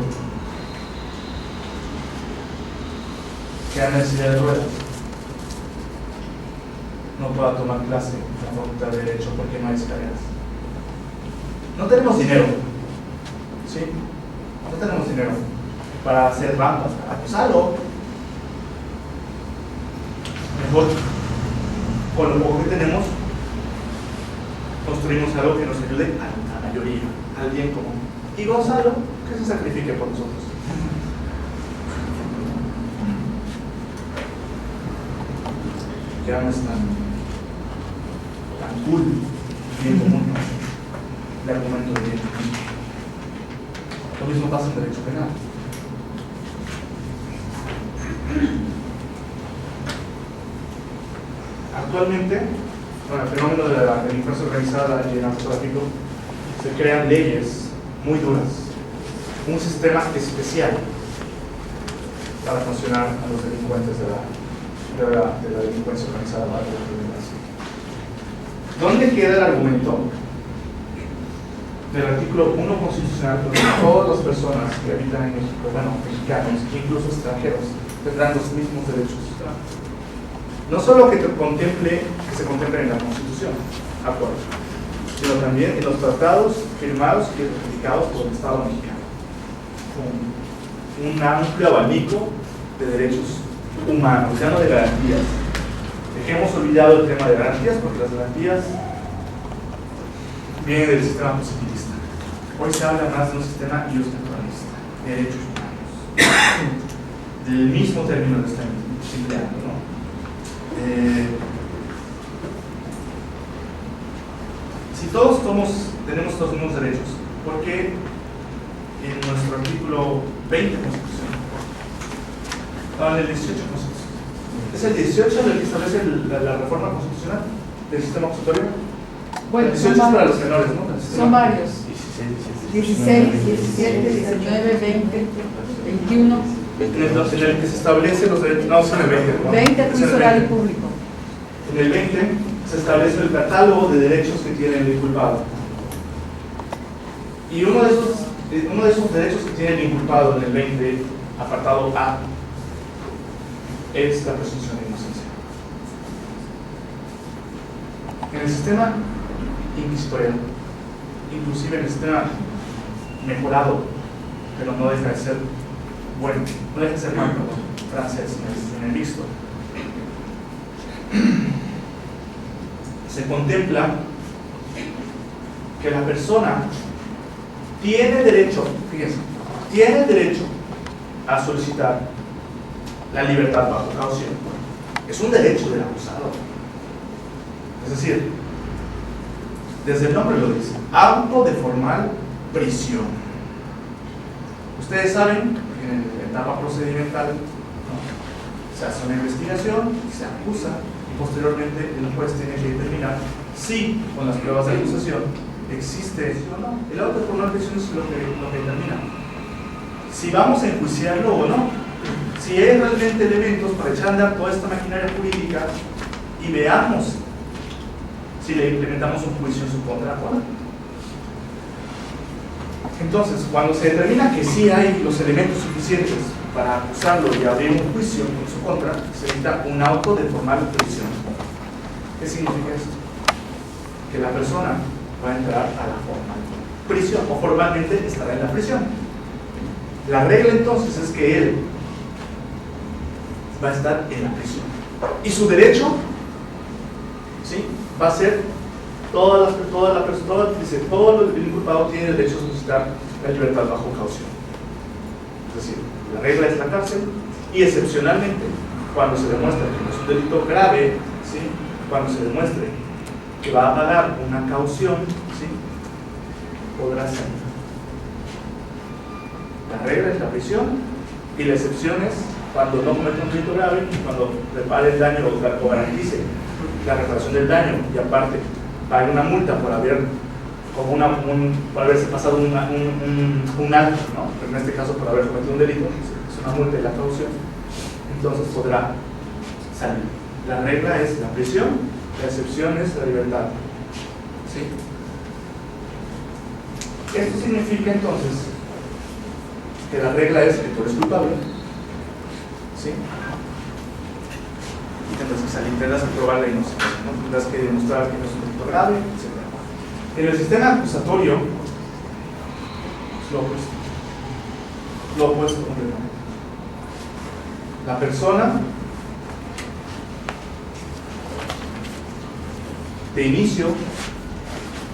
que anda en silla de ruedas, no pueda tomar clase en la Facultad de Derecho porque no hay escaleras? No tenemos dinero, ¿sí? No tenemos dinero para hacer rampas, para acusarlo. Mejor, con lo poco que tenemos, construimos algo que nos ayude a la mayoría, al bien común. Y Gonzalo, que se sacrifique por nosotros. Ya no es tan cool, bien común, el argumento de bien común. Lo mismo pasa en derecho penal. Actualmente, con el fenómeno de la delincuencia organizada y el narcotráfico, se crean leyes muy duras, un sistema especial para sancionar a los delincuentes de la delincuencia organizada. ¿Dónde queda el argumento del artículo 1 constitucional donde todas las personas que habitan en México, bueno, mexicanos, incluso extranjeros, tendrán los mismos derechos? No solo que se contemple en la Constitución actual, sino también en los tratados firmados y ratificados por el Estado mexicano, con un amplio abanico de derechos humanos, ya no de garantías. Dejemos olvidado el tema de garantías, porque las garantías vienen del sistema positivista. Hoy se habla más de un sistema iustemporalista, de derechos humanos, del mismo término que están empleando, ¿no? Si todos tenemos los mismos derechos, ¿por qué en nuestro artículo 20 Constitución, en el 18 Constitución, es el 18 el que establece la reforma constitucional del sistema acusatorio? Bueno, el 18 es para los menores, ¿no? Son varios. 16, 17, 19, 20, 21. En el que se establece los derechos, no, son el 20. ¿no? 20 juicio oral y público. En el 20 se establece el catálogo de derechos que tiene el inculpado. Y uno de esos derechos que tiene el inculpado en el 20, apartado A, es la presunción de inocencia. En el sistema inquisitorial, inclusive en el sistema mejorado, pero no deja de ser bueno, no deja de ser malo, francés, en el mixto, se contempla que la persona tiene derecho, fíjense, tiene derecho a solicitar la libertad bajo caución. Es un derecho del acusado. Es decir, desde el nombre lo dice, auto de formal prisión. Ustedes saben que en la etapa procedimental, ¿no?, se hace una investigación, se acusa y posteriormente el juez tiene que determinar si con las pruebas de acusación existe o no. El auto de formal prisión es lo que determina si vamos a enjuiciarlo o no, si hay realmente elementos para echar a andar toda esta maquinaria jurídica y veamos si le implementamos un juicio en su contra o no. Entonces, cuando se determina que sí hay los elementos suficientes para acusarlo y abrir un juicio en su contra, se necesita un auto de formal prisión. ¿Qué significa esto? Que la persona va a entrar a la formal prisión o formalmente estará en la prisión. La regla entonces es que él va a estar en la prisión y su derecho, ¿sí?, va a ser todo el inculpado tiene derecho a solicitar la libertad bajo caución. Es decir, la regla es la cárcel y excepcionalmente cuando se demuestra que no es un delito grave, ¿sí?, cuando se demuestre que va a pagar una caución, ¿sí?, podrá salir. La regla es la prisión y la excepción es cuando no comete un delito grave y cuando repare el daño o garantice la reparación del daño y aparte pague una multa por haberse pasado un alto, ¿no?, pero en este caso por haber cometido un delito, es una multa y la caución, entonces podrá salir. La regla es la prisión, la excepción es la libertad. ¿Sí? Esto significa entonces que la regla es que tú eres culpable, ¿sí?, y tendrás que salir, tendrás que probar la inocencia, ¿no?, tendrás que demostrar que no es un delito grave, etc. En el sistema acusatorio Es lo opuesto. Lo opuesto completamente. La persona de inicio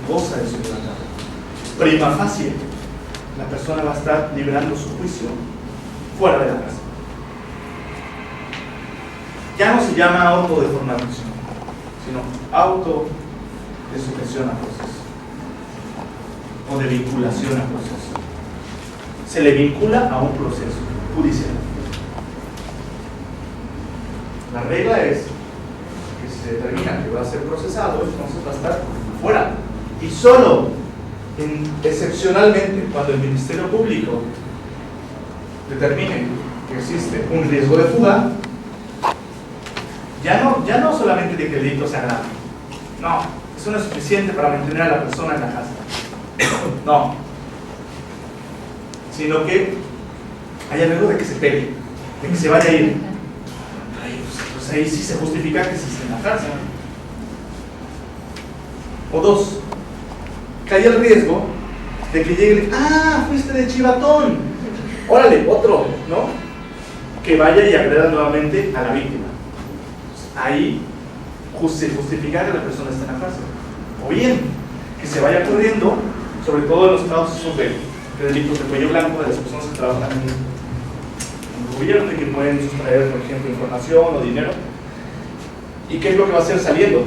goza de su libertad. Prima facie, la persona va a estar librando su juicio fuera de la casa. Ya no se llama auto de formación, sino auto de sujeción al proceso o de vinculación al proceso. Se le vincula a un proceso judicial. La regla es que si se determina que va a ser procesado, entonces va a estar fuera. Y solo excepcionalmente cuando el Ministerio Público determine que existe un riesgo de fuga, ya no solamente de que el delito sea grave, no, eso no es suficiente para mantener a la persona en la casa, no, sino que haya riesgo de que se pegue, de que se vaya a ir. Pues ahí sí se justifica que se esté en la cárcel. O dos, que haya el riesgo de que llegue, fuiste de chivatón, órale, otro, ¿no? Que vaya y agreda nuevamente a la víctima. Ahí se justifica que la persona está en la cárcel. O bien, que se vaya corriendo, sobre todo en los casos de delitos de cuello blanco, de las personas que trabajan en el gobierno y que pueden sustraer, por ejemplo, información o dinero. ¿Y qué es lo que va a hacer saliendo?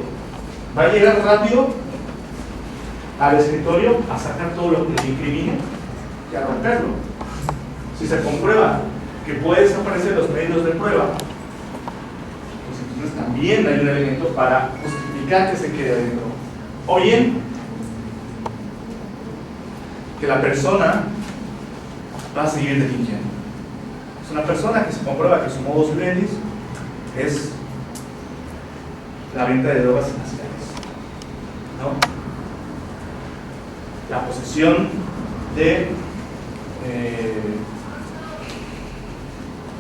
Va a llegar rápido al escritorio a sacar todo lo que le incrimine y a romperlo. Si se comprueba que puede desaparecer los medios de prueba, pues entonces también hay un elemento para justificar que se quede adentro. O bien, que la persona va a seguir delinquiendo. Es una persona que se comprueba que su modus vivendi es la venta de drogas en las calles, ¿no? La posesión de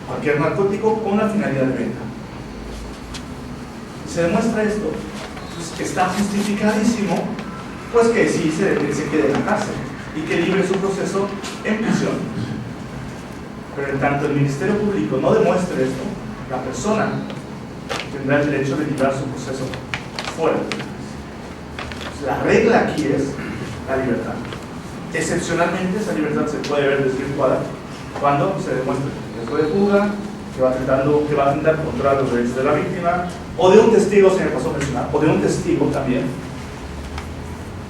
cualquier narcótico con una finalidad de venta. Si se demuestra esto, pues está justificadísimo, pues que sí se quede en la cárcel y que libre su proceso en prisión. Pero en tanto el Ministerio Público no demuestre esto, la persona tendrá el derecho de librar su proceso fuera. La regla aquí es la libertad. Excepcionalmente esa libertad se puede ver desvirtuada cuando se demuestre riesgo de fuga, que va a intentar controlar los derechos de la víctima, o de un testigo, se me pasó a mencionar, o de un testigo también,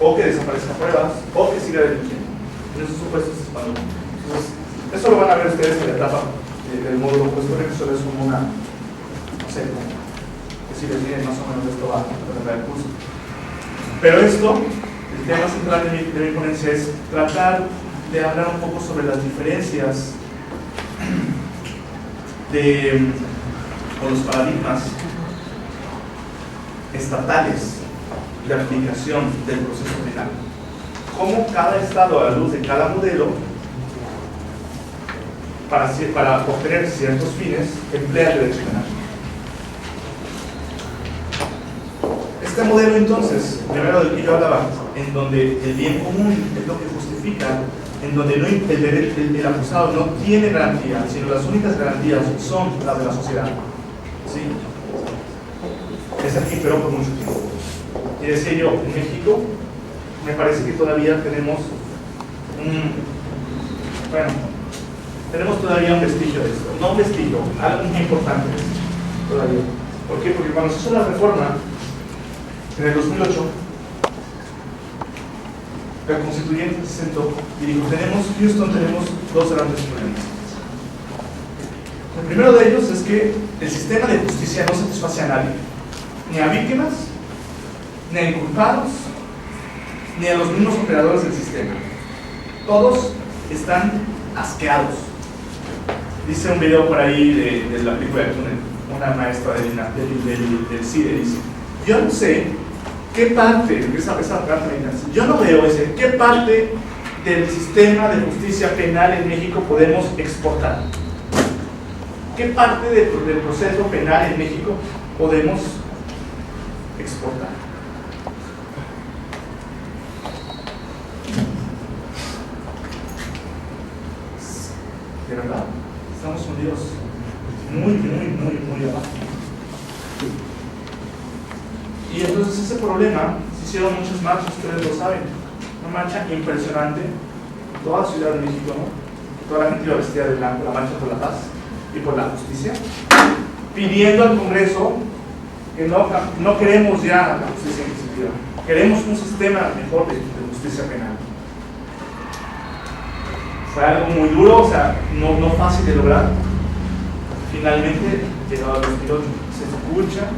o que desaparezcan pruebas, o que siga delinquiendo. En esos supuestos es cuando. Entonces, eso lo van a ver ustedes en la etapa del módulo opuesto, que eso es como una, no sé, que si les viene más o menos esto va a tratar el curso. Pero esto, el tema central de mi ponencia es tratar de hablar un poco sobre las diferencias o los paradigmas estatales de aplicación del proceso penal. Cómo cada estado, a la luz de cada modelo, para obtener ciertos fines, emplea el derecho penal. Este modelo, entonces, primero del que yo hablaba, en donde el bien común es lo que justifica, en donde el acusado no tiene garantía, sino las únicas garantías son las de la sociedad. ¿Sí? Es aquí, pero por mucho tiempo. Y decía yo, en México, me parece que todavía tenemos tenemos todavía un vestigio de esto. No un vestigio, algo muy importante de esto, todavía. ¿Por qué? Porque cuando se hizo la reforma, en el 2008, la constituyente se sentó y dijo, Houston tenemos dos grandes problemas. El primero de ellos es que el sistema de justicia no satisface a nadie, ni a víctimas, ni a inculpados, ni a los mismos operadores del sistema. Todos están asqueados. Dice un video por ahí de la película de Túnel, una maestra del CIDE dice, yo no sé qué parte, yo no veo qué parte del sistema de justicia penal en México podemos exportar. ¿Qué parte del proceso penal en México podemos exportar? de verdad, estamos hundidos muy abajo. Y entonces ese problema, se hicieron muchas marchas, ustedes lo saben, una marcha impresionante, toda Ciudad de México, ¿no? Toda la gente iba vestida de blanco, la marcha por la paz y por la justicia, pidiendo al Congreso que no queremos ya la justicia inquisitiva, queremos un sistema mejor de justicia penal. Fue algo muy duro, o sea, no fácil de lograr. Finalmente, llegado al 2008, se escucha,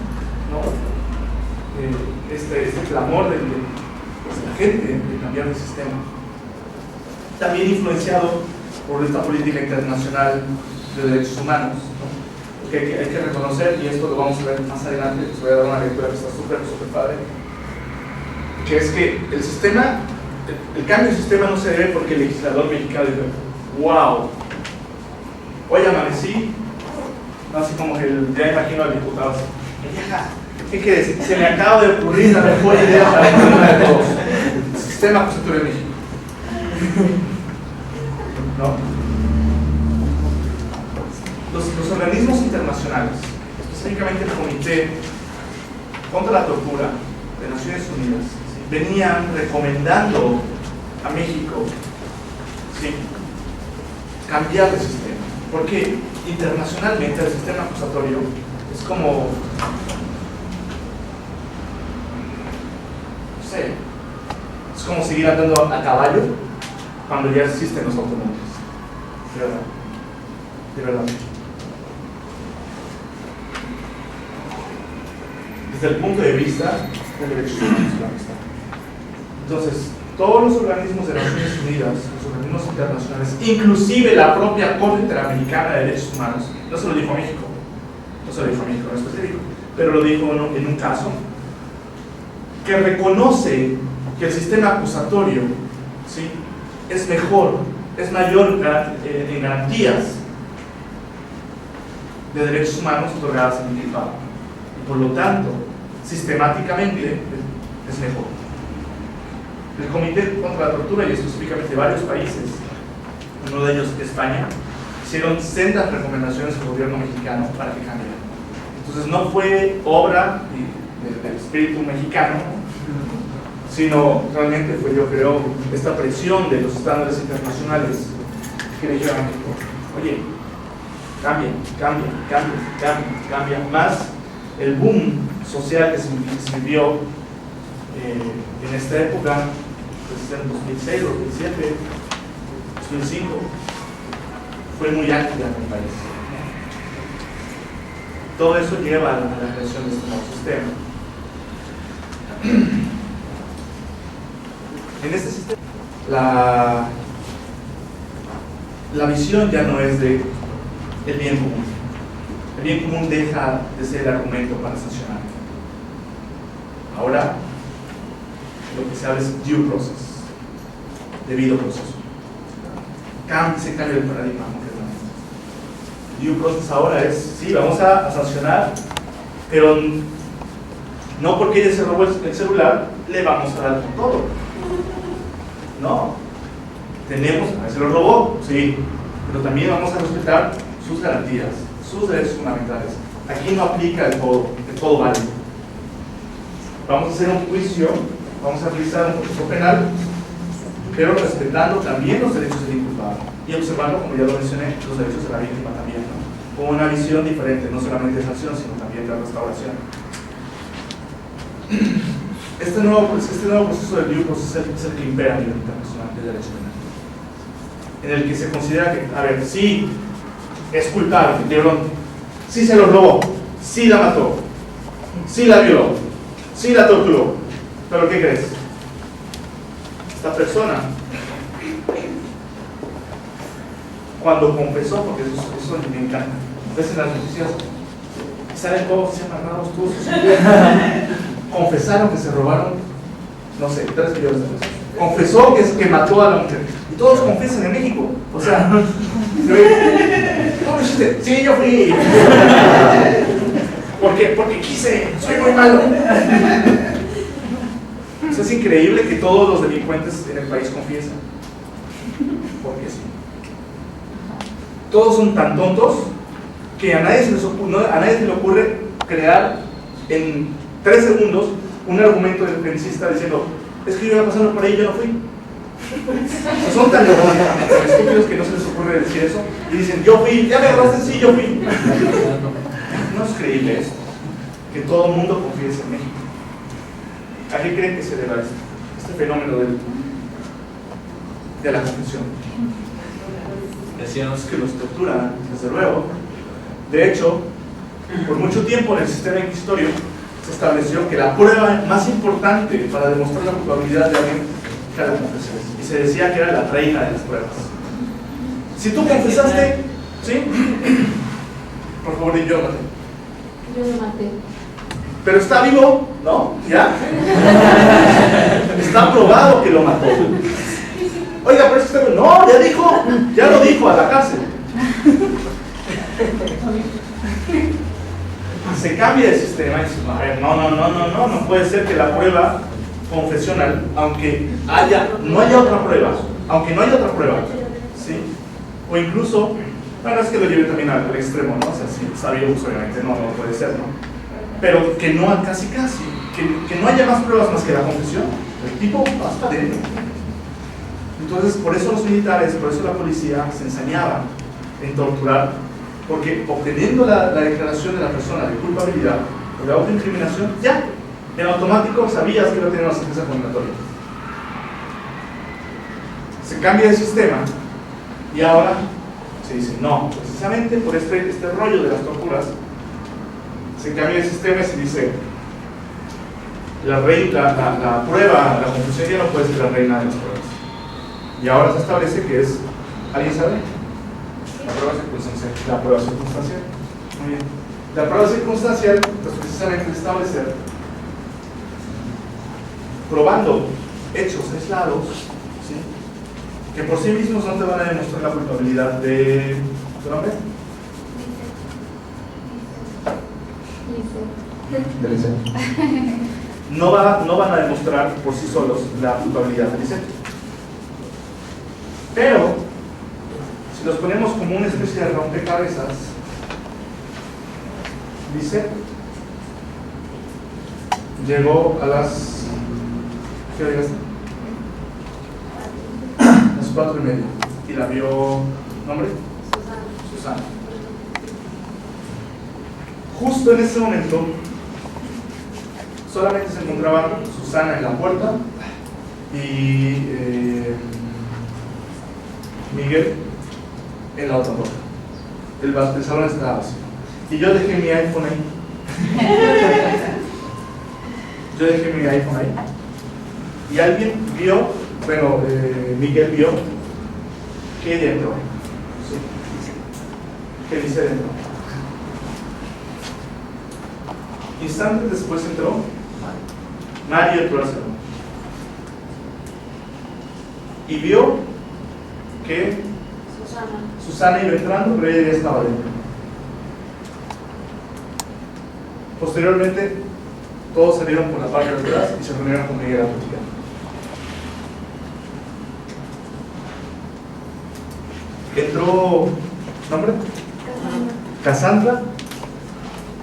¿no? Este clamor de la gente de cambiar el sistema. También influenciado por esta política internacional de derechos humanos, ¿no? Porque hay que reconocer, y esto lo vamos a ver más adelante, les voy a dar una lectura que está súper padre, que es que el sistema, el cambio del sistema no se debe porque el legislador mexicano dice, wow, hoy amanecí, no, así como que ya imagino al diputado así, ¿qué quiere decir? Se me acaba de ocurrir la mejor idea para el problema de todos, el sistema acusatorio de México. ¿No? Los organismos internacionales, específicamente el Comité contra la Tortura de Naciones Unidas, ¿sí?, venían recomendando a México, ¿sí?, cambiar de sistema, porque internacionalmente el sistema acusatorio es como, no sé, es como seguir andando a caballo cuando ya existen los automóviles. De verdad. Desde el punto de vista del derecho humano. Entonces, todos los organismos de Naciones Unidas, los organismos internacionales, inclusive la propia Corte Interamericana de Derechos Humanos, no se lo dijo a México en específico, pero lo dijo en un caso que reconoce que el sistema acusatorio, ¿sí?, es mejor, es mayor en garantías de derechos humanos otorgadas en el inculpado, y por lo tanto, sistemáticamente es mejor. El Comité contra la Tortura, y específicamente varios países, uno de ellos España, hicieron sendas recomendaciones al gobierno mexicano para que cambiara. Entonces no fue obra del espíritu mexicano, sino realmente fue, yo creo, esta presión de los estándares internacionales que le dijeron a México, oye, cambia, más el boom social que se vivió en esta época, pues en 2006, 2007, 2005, fue muy amplia en el país. Todo eso lleva a la creación de este nuevo sistema. En este sistema, la visión ya no es de el bien común. El bien común deja de ser el argumento para sancionar. Ahora, lo que se habla es due process, debido proceso. Se cambia el paradigma completamente. Due process ahora es, sí, vamos a sancionar, pero no porque ella se robó el celular, le vamos a dar con todo. No. Tenemos, a ver, se lo robó, sí, pero también vamos a respetar sus garantías, sus derechos fundamentales. Aquí no aplica el todo vale. Vamos a hacer un juicio, vamos a realizar un proceso penal, pero respetando también los derechos del inculpado y observando, como ya lo mencioné, los derechos de la víctima también, ¿no? Con una visión diferente, no solamente de sanción, sino también de restauración. Este nuevo proceso del due process es el que impera a nivel internacional de derecho penal, en el que se considera que, a ver, sí es culpable, sí se lo robó, sí la mató, sí la violó, sí la torturó, pero ¿qué crees? Esta persona, cuando confesó, porque eso me encanta, ves en las noticias, salen todos amarrados, todos confesaron que se robaron, no sé, 3 millones de pesos. Confesó que mató a la mujer. Y todos confesan en México. O sea, ¿cómo lo hiciste? Sí, yo fui. Porque quise, soy muy malo. O sea, es increíble que todos los delincuentes en el país confiesen. Porque sí. todos son tan tontos que a nadie se le ocurre crear en 3 segundos un argumento defensista diciendo, es que yo iba pasando por ahí y yo no fui. O sea, son tan estúpidos que no se les ocurre decir eso y dicen, yo fui, ya me agarraste, sí, yo fui. No es creíble esto, que todo el mundo confiese en México. ¿A qué creen que se deba este fenómeno de la confesión? Decíamos que los torturan, desde luego. De hecho, por mucho tiempo en el sistema inquisitorio se estableció que la prueba más importante para demostrar la culpabilidad de alguien era la confesión. Y se decía que era la reina de las pruebas. Si tú confesaste, ¿sí? Por favor, di yo maté. Yo lo maté. Pero está vivo, ¿no? ¿Ya? Está probado que lo mató. Oiga, pero es que no, ya lo dijo a la cárcel. Se cambia el sistema y dice, a ver, no puede ser que la prueba confesional, aunque no haya otra prueba, ¿sí? O incluso, bueno, es que lo lleve también al extremo, ¿no? O sea, si sabía uso, obviamente no puede ser, ¿no? Pero que no, casi, que no haya más pruebas más que la confesión, el tipo basta de... Entonces, por eso los militares, por eso la policía se ensañaba en torturar, porque obteniendo la declaración de la persona de culpabilidad o de autoincriminación, ya, en automático sabías que no tenía una sentencia condenatoria. Se cambia el sistema y ahora se dice, no, precisamente por este rollo de las torturas, se cambia el sistema y se dice, la prueba, la confesión ya no puede ser la reina de las pruebas. Y ahora se establece que es, ¿alguien sabe? La prueba circunstancial. La prueba circunstancial. Muy bien. La prueba circunstancial, pues precisamente es establecer, probando hechos aislados, ¿sí? Que por sí mismos no te van a demostrar la culpabilidad de tu nombre. No van a demostrar por sí solos la culpabilidad de Lisette. Pero, si los ponemos como una especie de rompecabezas, dice, llegó a las... ¿qué hora llegaste? Las 4:30. Y la vio... ¿nombre? Susana. Justo en ese momento, solamente se encontraba Susana en la puerta y Miguel en la otra puerta. El salón estaba vacío. Y yo dejé mi iPhone ahí. Y alguien vio, bueno, Miguel vio que dentro. Sí. ¿Qué dice dentro? Instantes después entró Mario entró al salón y vio que Susana iba entrando, pero ella ya estaba dentro. Posteriormente todos salieron por la parte de atrás y se reunieron con Miguel a platicar. Entró, ¿nombre? Cassandra.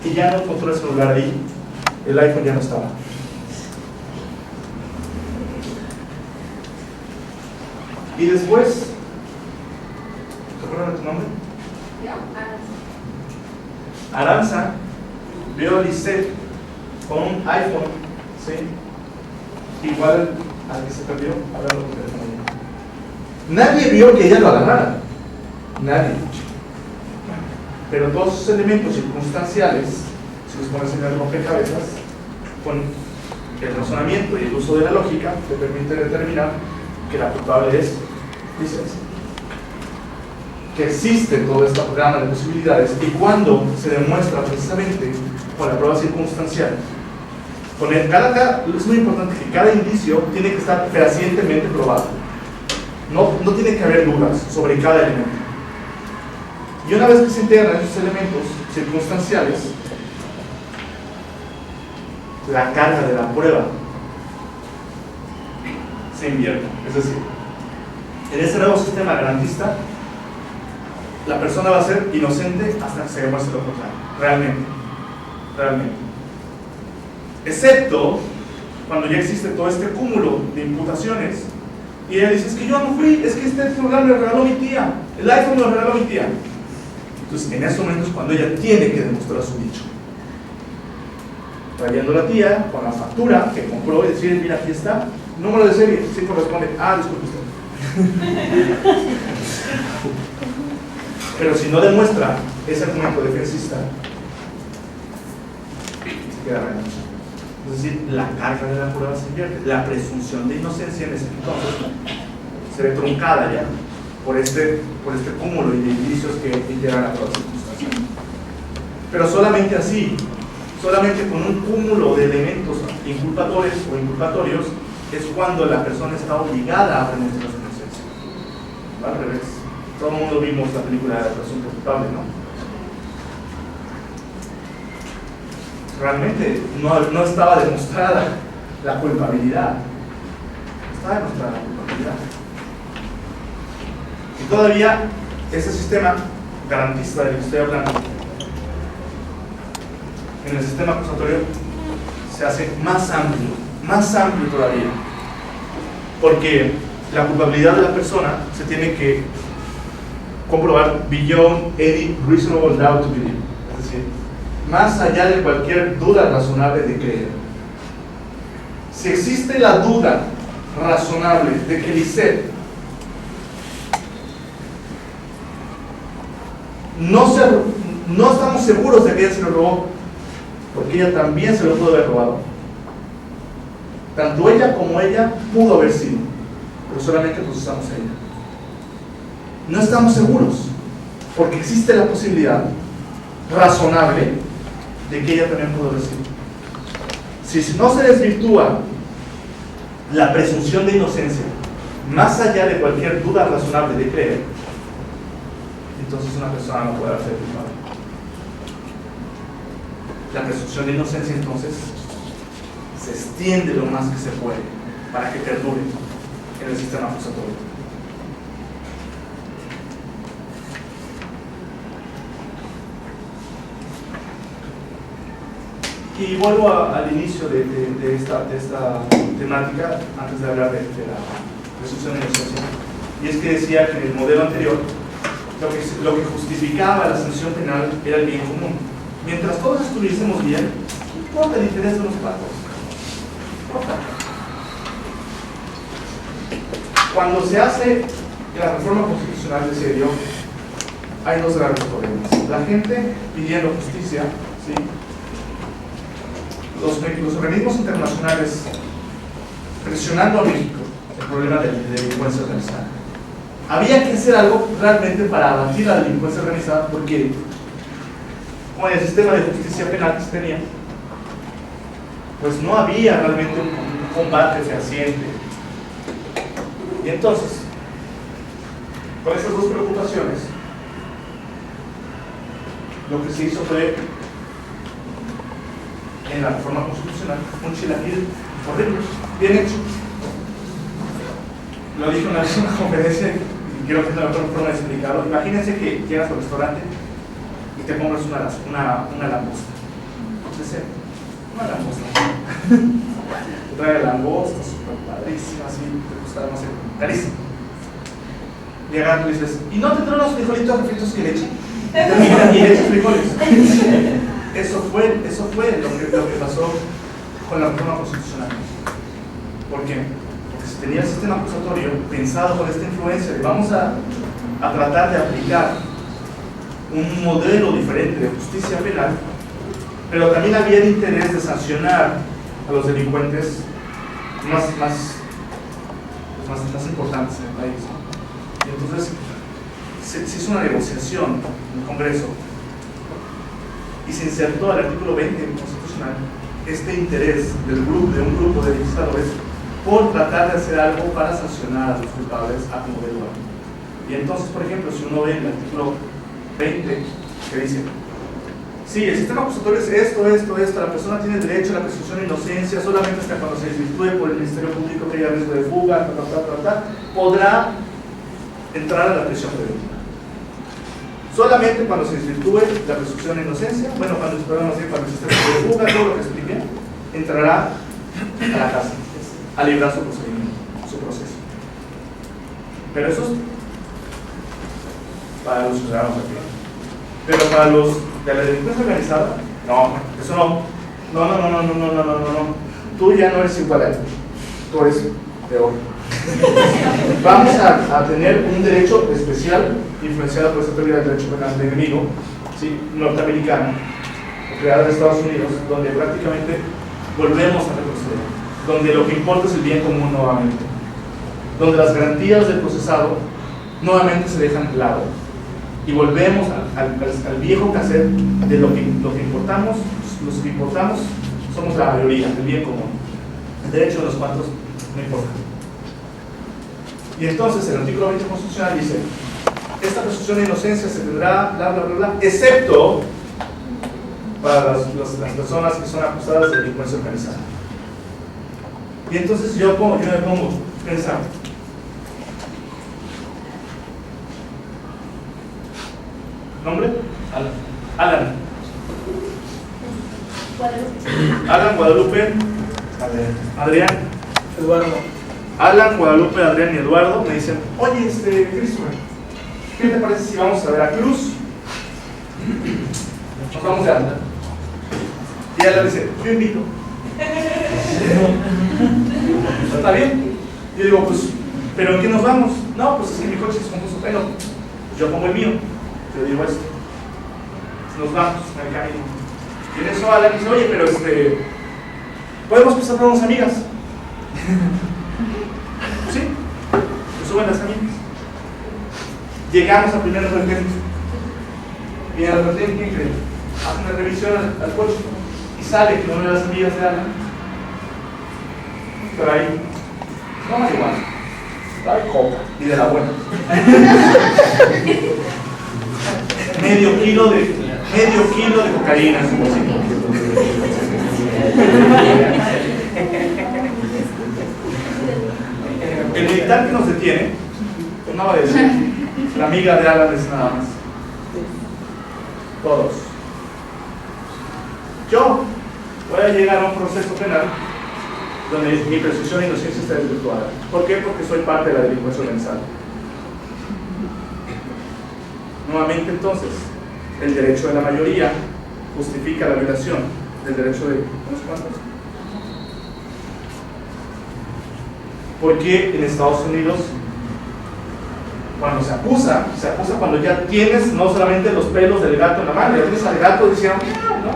Y ya no encontró el celular ahí, el iPhone ya no estaba. Y después, ¿te acuerdas de tu nombre? Aranza vio a Lisette con un iPhone, ¿sí? Igual al que se perdió, hablando por teléfono. Nadie vio que ella lo agarrara, nadie. Pero todos esos elementos circunstanciales, si los pones en el rompecabezas, con el razonamiento y el uso de la lógica, te permite determinar que la culpable es Lisette. Que existe toda esta gama de posibilidades y cuando se demuestra precisamente con la prueba circunstancial, es muy importante que cada indicio tiene que estar fehacientemente probado. No tiene que haber dudas sobre cada elemento. Y una vez que se integran esos elementos circunstanciales, la carga de la prueba se invierte. Es decir, en este nuevo sistema garantista, la persona va a ser inocente hasta que se demuestre lo contrario, realmente. Excepto cuando ya existe todo este cúmulo de imputaciones y ella dice, es que yo no fui, es que este celular me lo regaló mi tía, el iPhone me lo regaló mi tía. Entonces en ese momento es cuando ella tiene que demostrar su dicho, trayendo a la tía con la factura que compró y decir, mira, aquí está, número de serie, sí corresponde, disculpe usted. Pero si no demuestra ese argumento defensista, se queda renuncia. Es decir, la carga de la prueba se invierte. La presunción de inocencia en ese entonces se ve truncada ya por este cúmulo de indicios que integran a todas las circunstancias. Pero solamente así, solamente con un cúmulo de elementos inculpatorios o inculpatorios, es cuando la persona está obligada a demostrar su inocencia. Al revés. Todo el mundo vimos la película de la presunta culpable, ¿no? Realmente no estaba demostrada la culpabilidad. Estaba demostrada la culpabilidad. Y todavía ese sistema garantista del que estoy hablando, en el sistema acusatorio, se hace más amplio todavía. Porque la culpabilidad de la persona se tiene que comprobar beyond any reasonable doubt to believe, es decir, más allá de cualquier duda razonable de creer. Si existe la duda razonable de que Lisette no estamos seguros de que ella se lo robó, porque ella también se lo pudo haber robado. Tanto ella como ella pudo haber sido, pero solamente procesamos a ella. No estamos seguros, porque existe la posibilidad razonable de que ella también pudo haber sido. Si no se desvirtúa la presunción de inocencia, más allá de cualquier duda razonable de creer, entonces una persona no puede ser culpable. La presunción de inocencia entonces se extiende lo más que se puede para que perdure en el sistema acusatorio. Y vuelvo al inicio de esta temática, antes de hablar de la presunción de inocencia. Y es que decía que en el modelo anterior, lo que justificaba la sanción penal era el bien común. Mientras todos estuviésemos bien, no importa el interés de unos pocos. No importa. Cuando se hace la reforma constitucional de serio, hay dos graves problemas. La gente pidiendo justicia, ¿sí? Los organismos internacionales presionando a México el problema de la delincuencia organizada. Había que hacer algo realmente para abatir la delincuencia organizada, porque con el sistema de justicia penal que se tenía, pues no había realmente un combate fehaciente. Y entonces, con estas dos preocupaciones, lo que se hizo fue, en la reforma constitucional, un chilaquil horrible, bien hecho. Lo dije una vez en una conferencia y creo que es la mejor forma de explicarlo. Imagínense que llegas al restaurante y te compras una langosta. Entonces, una langosta. Te trae langosta, súper padrísima, así, te gusta, no sé, carísimo. Llegas y dices, ¿y no te traen los frijolitos refritos que leche? Y le echas frijoles. Eso fue lo que pasó con la reforma constitucional. ¿Por qué? Porque se tenía el sistema acusatorio pensado con esta influencia de vamos a tratar de aplicar un modelo diferente de justicia penal, pero también había el interés de sancionar a los delincuentes más importantes en el país. Y entonces se hizo una negociación en el Congreso y se insertó al artículo 20 constitucional este interés de un grupo de legisladores por tratar de hacer algo para sancionar a los culpables a como de lugar. Y entonces, por ejemplo, si uno ve el artículo 20 que dice, sí, el sistema acusatorio es esto, la persona tiene derecho a la presunción de inocencia solamente hasta cuando se desvirtúe por el Ministerio Público que haya riesgo de fuga, podrá entrar a la prisión preventiva. Solamente cuando se desvirtúe la presunción de inocencia, bueno, cuando existe la fuga, todo lo que expliqué, entrará a la casa a librar su procedimiento, su proceso. Pero eso es para los ciudadanos aquí. Pero para los de la delincuencia organizada, no, eso no. No. Tú ya no eres igual a él. Tú eres peor. Vamos a tener un derecho especial influenciado por esta teoría del derecho penal de enemigo, ¿sí? Norteamericano, creado en Estados Unidos, donde prácticamente volvemos a retroceder, donde lo que importa es el bien común nuevamente, donde las garantías del procesado nuevamente se dejan de lado y volvemos al viejo cassette de lo que importamos. Los que importamos somos la mayoría, el bien común. El derecho de los cuantos no importa. Y entonces el artículo 20 constitucional dice: esta presunción de inocencia se tendrá, bla, bla, bla, bla, excepto para las personas que son acusadas de delincuencia organizada. Y entonces yo me pongo a pensar, ¿nombre? Alan. Alan, Guadalupe, Adrián, Eduardo. Alan, Guadalupe, Adrián y Eduardo me dicen: oye, Christopher, ¿qué te parece si vamos a Veracruz? Nos vamos de andar. Y Alan dice: yo invito. ¿Está bien? Yo digo: pues, ¿pero en qué nos vamos? No, pues es que mi coche es compuesto. Bueno, pues yo pongo el mío. Yo digo esto. Nos vamos en el camino. Y en eso Alan dice: oye, pero ¿podemos pasar por unas amigas? Sí, se suben las amigas. Llegamos al primer retén. Y en el retén, ¿quién cree? Hacen una revisión al coche y sale que una de las amigas de Alan, pero ahí, no más igual, trae coca y de la buena. medio kilo de cocaína en su bolsillo. El militar que nos detiene, no va a decir, la amiga de Alan es nada más. Todos. Yo voy a llegar a un proceso penal donde mi presunción de inocencia está desvirtuada. ¿Por qué? Porque soy parte de la delincuencia organizada. Nuevamente, entonces, el derecho de la mayoría justifica la violación del derecho de unos cuantos. Porque en Estados Unidos, cuando se acusa cuando ya tienes no solamente los pelos del gato en la mano, ya tienes al gato diciendo, no.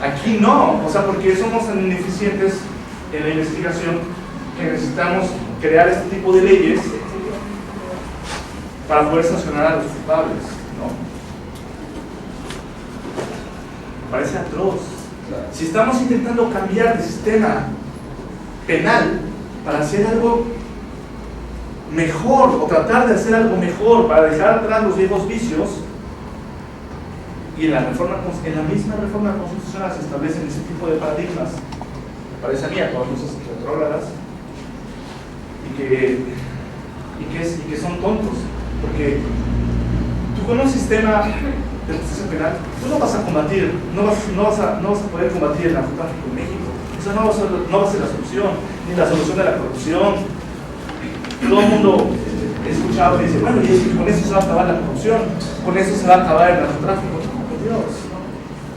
Aquí no, o sea, porque somos tan ineficientes en la investigación que necesitamos crear este tipo de leyes para poder sancionar a los culpables, ¿no? Parece atroz. Si estamos intentando cambiar de sistema penal para hacer algo mejor, o tratar de hacer algo mejor para dejar atrás los viejos vicios, y en la misma reforma constitucional se establecen ese tipo de paradigmas, me parece a mí, a todas cosas retrógradas, y que son tontos, porque tú con un sistema de justicia penal, tú no vas a combatir, no vas a poder combatir el narcotráfico en México. Eso no va a ser la solución, ni la solución de la corrupción. Todo el mundo he escuchado que dice, bueno, y es que con eso se va a acabar la corrupción, con eso se va a acabar el narcotráfico. No, por Dios.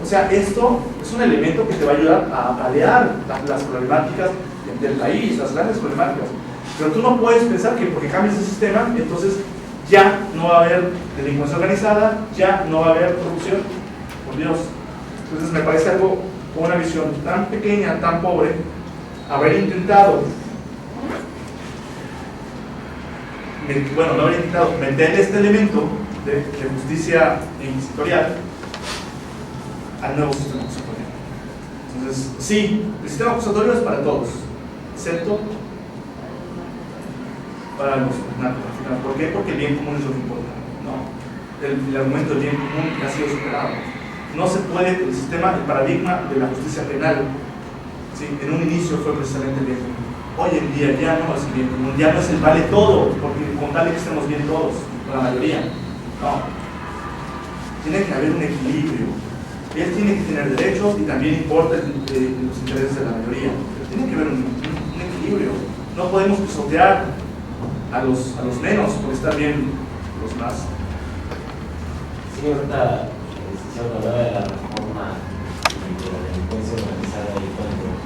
O sea, esto es un elemento que te va a ayudar a paliar las problemáticas del país, las grandes problemáticas. Pero tú no puedes pensar que porque cambies el sistema, entonces ya no va a haber delincuencia organizada, ya no va a haber corrupción. Por Dios. Entonces me parece algo con una visión tan pequeña, tan pobre, haber intentado, no haber intentado meter este elemento de justicia inquisitorial al nuevo sistema acusatorio. Entonces, sí, el sistema acusatorio es para todos, excepto para los narcotraficantes. ¿Por qué? Porque el bien común es lo que importa. No, el argumento del bien común ha sido superado. No se puede, el paradigma de la justicia penal, ¿sí? En un inicio fue precisamente el bien común. Hoy en día ya no es el bien común, ya no es el vale todo, porque con tal de que estemos bien todos, la mayoría, No. Tiene que haber un equilibrio. Él tiene que tener derechos y también importa los intereses de la mayoría. Pero tiene que haber un equilibrio. No podemos pisotear a los menos por estar bien los más. Sí, ahorita se hablaba de la reforma y de la delincuencia organizada ahí cuando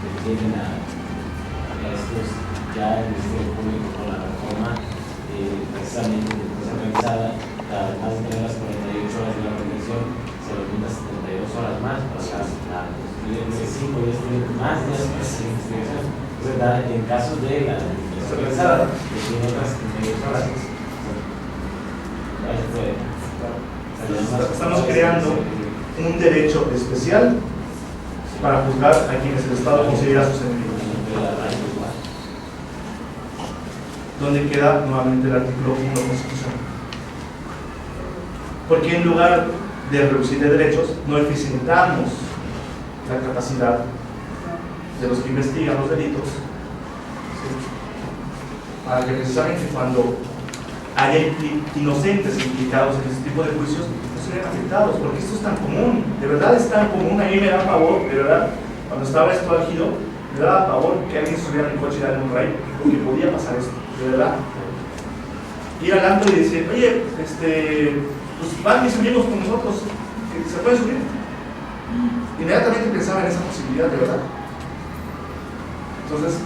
detienen a estos ya en el Ministerio Público con la reforma precisamente de delincuencia organizada, además de tener las 48 horas de la prevención, se lo limita a 72 horas más para las 5 días tienen más días para hacer investigación. ¿Verdad? En casos de la delincuencia organizada, que tiene otras 72 horas. Estamos creando un derecho especial para juzgar a quienes el Estado considera sus enemigos. Donde queda nuevamente el artículo 1 de la Constitución. Porque en lugar de reducir de derechos, no eficientamos la capacidad de los que investigan los delitos, ¿sí? Para que precisamente cuando haya inocentes implicados en este tipo de juicios, no se vean afectados, porque esto es tan común, de verdad es tan común. A mí me da pavor, de verdad, cuando estaba esto álgido, me daba pavor que alguien subiera en el coche y darle un rey, porque podía pasar esto, de verdad. Ir al antro y decir, oye, pues van mis amigos con nosotros, que se pueden subir. Inmediatamente pensaba en esa posibilidad, de verdad. Entonces,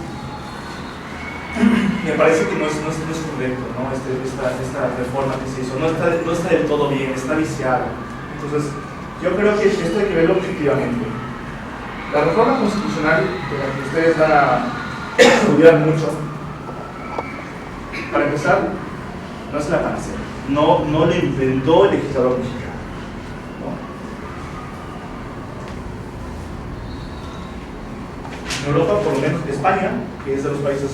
me parece que no es correcto, ¿no? Esta reforma que se hizo no está del todo bien, está viciada. Entonces, yo creo que esto hay que verlo objetivamente. La reforma constitucional, de la que ustedes van a estudiar mucho, para empezar, no es la panacea. No lo inventó el legislador mexicano. ¿No? En Europa, por lo menos España, que es de los países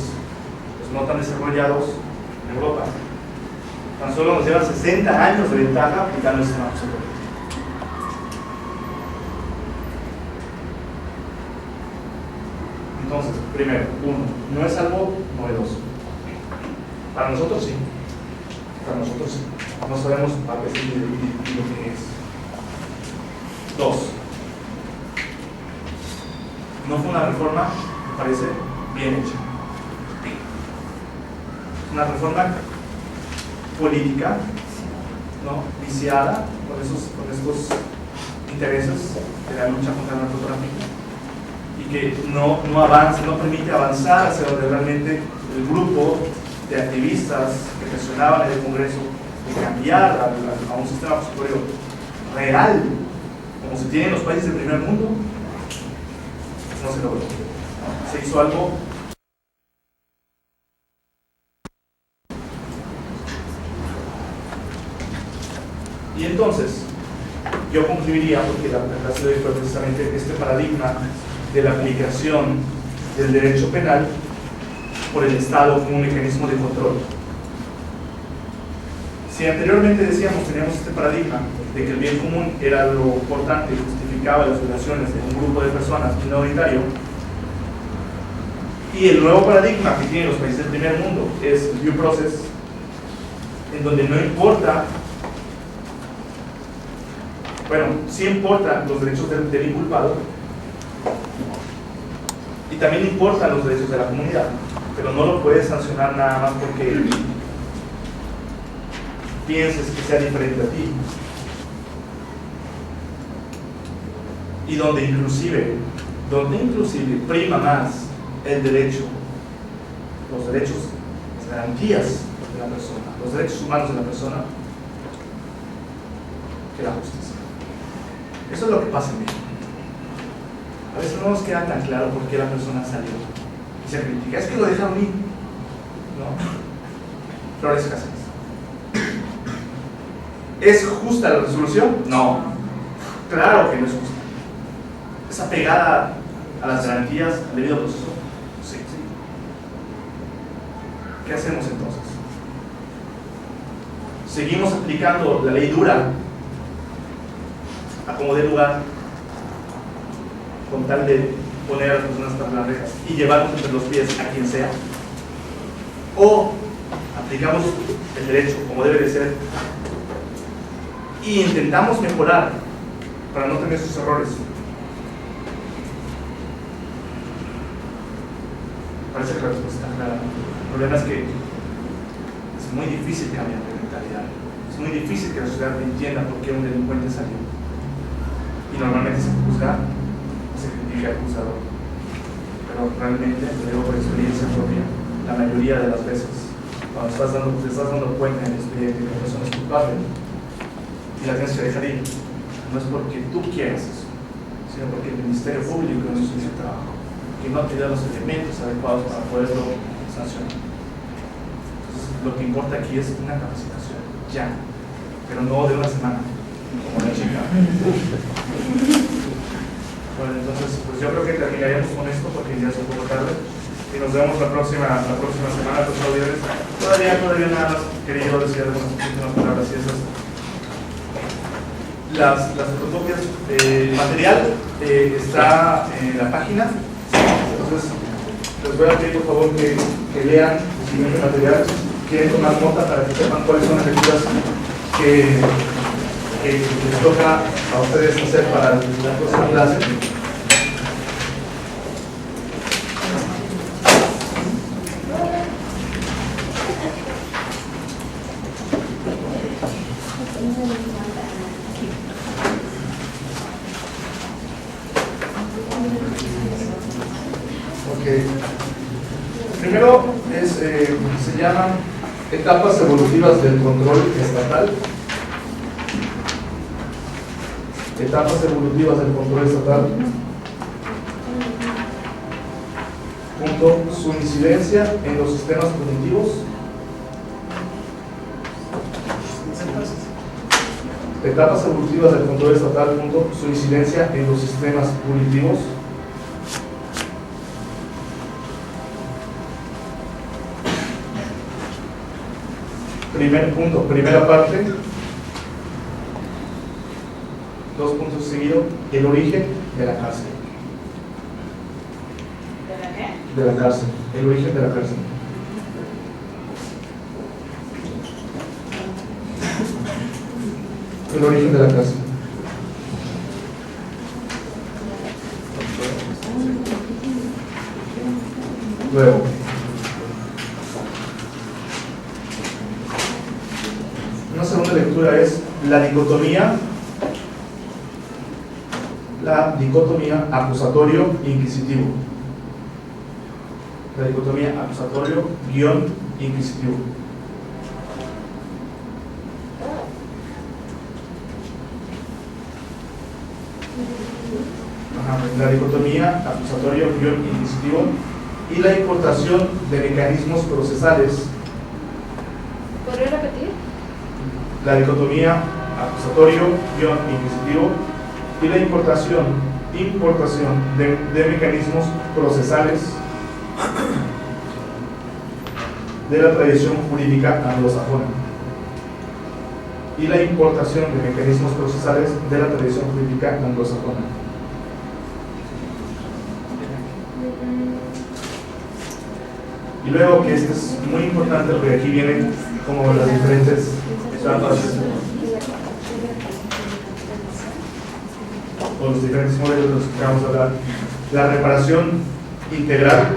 no tan desarrollados en Europa, tan solo nos llevan 60 años de ventaja aplicando el sistema absoluto. Entonces, primero, no es algo novedoso. Para nosotros sí. Para nosotros sí. No sabemos a qué sí lo que es. 2. No fue una reforma, me parece, bien hecha. Una reforma política, ¿no? Viciada con estos intereses de la lucha contra el narcotráfico, y que no avanza, no permite avanzar hacia donde realmente el grupo de activistas que presionaban en el Congreso de cambiar a un sistema acusatorio real, como se tiene en los países del primer mundo, no se logró. Se hizo algo y entonces yo concluiría, porque la clase de hoy fue precisamente este paradigma de la aplicación del derecho penal por el Estado como un mecanismo de control. Si anteriormente decíamos, teníamos este paradigma de que el bien común era lo importante y justificaba las violaciones de un grupo de personas minoritario, y el nuevo paradigma que tienen los países del primer mundo es el due process, en donde no importa, bueno, sí importan los derechos del inculpado y también importan los derechos de la comunidad, pero no lo puedes sancionar nada más porque pienses que sea diferente a ti. Y donde inclusive prima más el derecho, los derechos, las garantías de la persona, los derechos humanos de la persona, que la justicia. Eso es lo que pasa en México. A veces no nos queda tan claro por qué la persona salió y se critica. Es que lo dejaron ir. No. Flores Cáceres. ¿Es justa la resolución? No. Claro que no es justa. ¿Es apegada a las garantías, al debido proceso? Sí. ¿Qué hacemos entonces? ¿Seguimos aplicando la ley dura a como dé lugar, con tal de poner a las personas tras las rejas y llevarnos entre los pies a quien sea? ¿O aplicamos el derecho como debe de ser y intentamos mejorar para no tener esos errores. Parece que la respuesta está clara. El problema es que es muy difícil cambiar de mentalidad. Es muy difícil que la sociedad entienda por qué un delincuente salió. Y normalmente se juzga, se critica al acusador. Pero realmente, lo digo por experiencia propia, la mayoría de las veces, cuando te estás dando cuenta en el expediente que la persona es culpable y la tienes que dejar ir, no es porque tú quieras eso, sino porque el Ministerio Público no hizo ese trabajo, que no te da los elementos adecuados para poderlo sancionar. Entonces, lo que importa aquí es una capacitación, ya, pero no de una semana, como la chica. Bueno, entonces, pues yo creo que terminaríamos con esto porque ya es un poco tarde y nos vemos la próxima semana, los audienes. Todavía nada más quería yo decir algunas últimas palabras y esas. Las fotocopias, el material está en la página, entonces les voy a pedir por favor que lean el siguiente material, quieren tomar nota para que sepan cuáles son las lecturas que les toca a ustedes hacer para la próxima clase. Primero se llaman etapas evolutivas del control estatal. Etapas evolutivas del control estatal. Punto, su incidencia en los sistemas cognitivos. Etapas evolutivas del control estatal. Punto, su incidencia en los sistemas cognitivos. Primer punto, primera parte, 2 puntos seguidos, el origen de la cárcel. ¿De la qué? De la cárcel, el origen de la cárcel. El origen de la cárcel. Luego, una segunda lectura es la dicotomía acusatorio-inquisitivo. La dicotomía acusatorio-inquisitivo. La dicotomía acusatorio-inquisitivo y la importación de mecanismos procesales. ¿Podría repetir? La dicotomía acusatorio-inquisitivo y la importación de mecanismos procesales de la tradición jurídica anglosajona y la importación de mecanismos procesales de la tradición jurídica anglosajona. Y luego, que esto es muy importante porque aquí vienen como las diferentes etapas o los diferentes modelos de los que vamos a hablar. La reparación integral,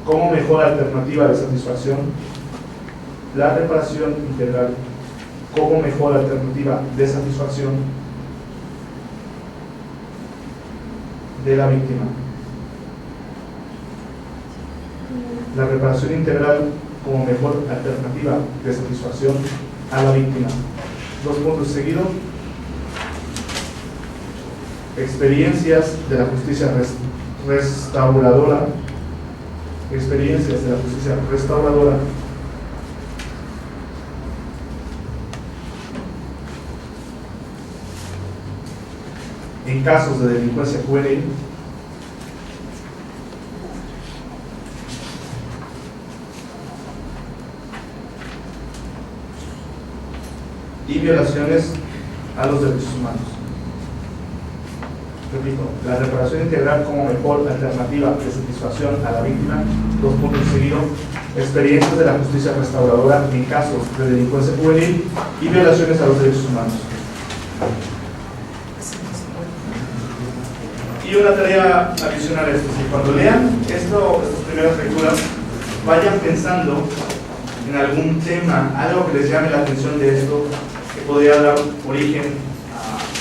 como mejor alternativa de satisfacción. La reparación integral como mejor alternativa de satisfacción de la víctima. La reparación integral como mejor alternativa de satisfacción a la víctima. 2 puntos seguidos. Experiencias de la justicia restauradora. Experiencias de la justicia restauradora. En casos de delincuencia juvenil. Y violaciones a los derechos humanos. repito, la reparación integral como mejor alternativa de satisfacción a la víctima, 2 puntos seguidos, experiencias de la justicia restauradora en casos de delincuencia juvenil y violaciones a los derechos humanos. Y una tarea adicional es que cuando lean estas primeras lecturas, vayan pensando en algún tema, algo que les llame la atención de esto, que podría dar origen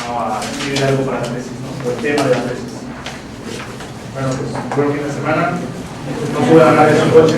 a escribir algo para la tesis, ¿no? O el tema de la tesis. Bueno, pues buen fin de semana. No puedo ganar de su coche.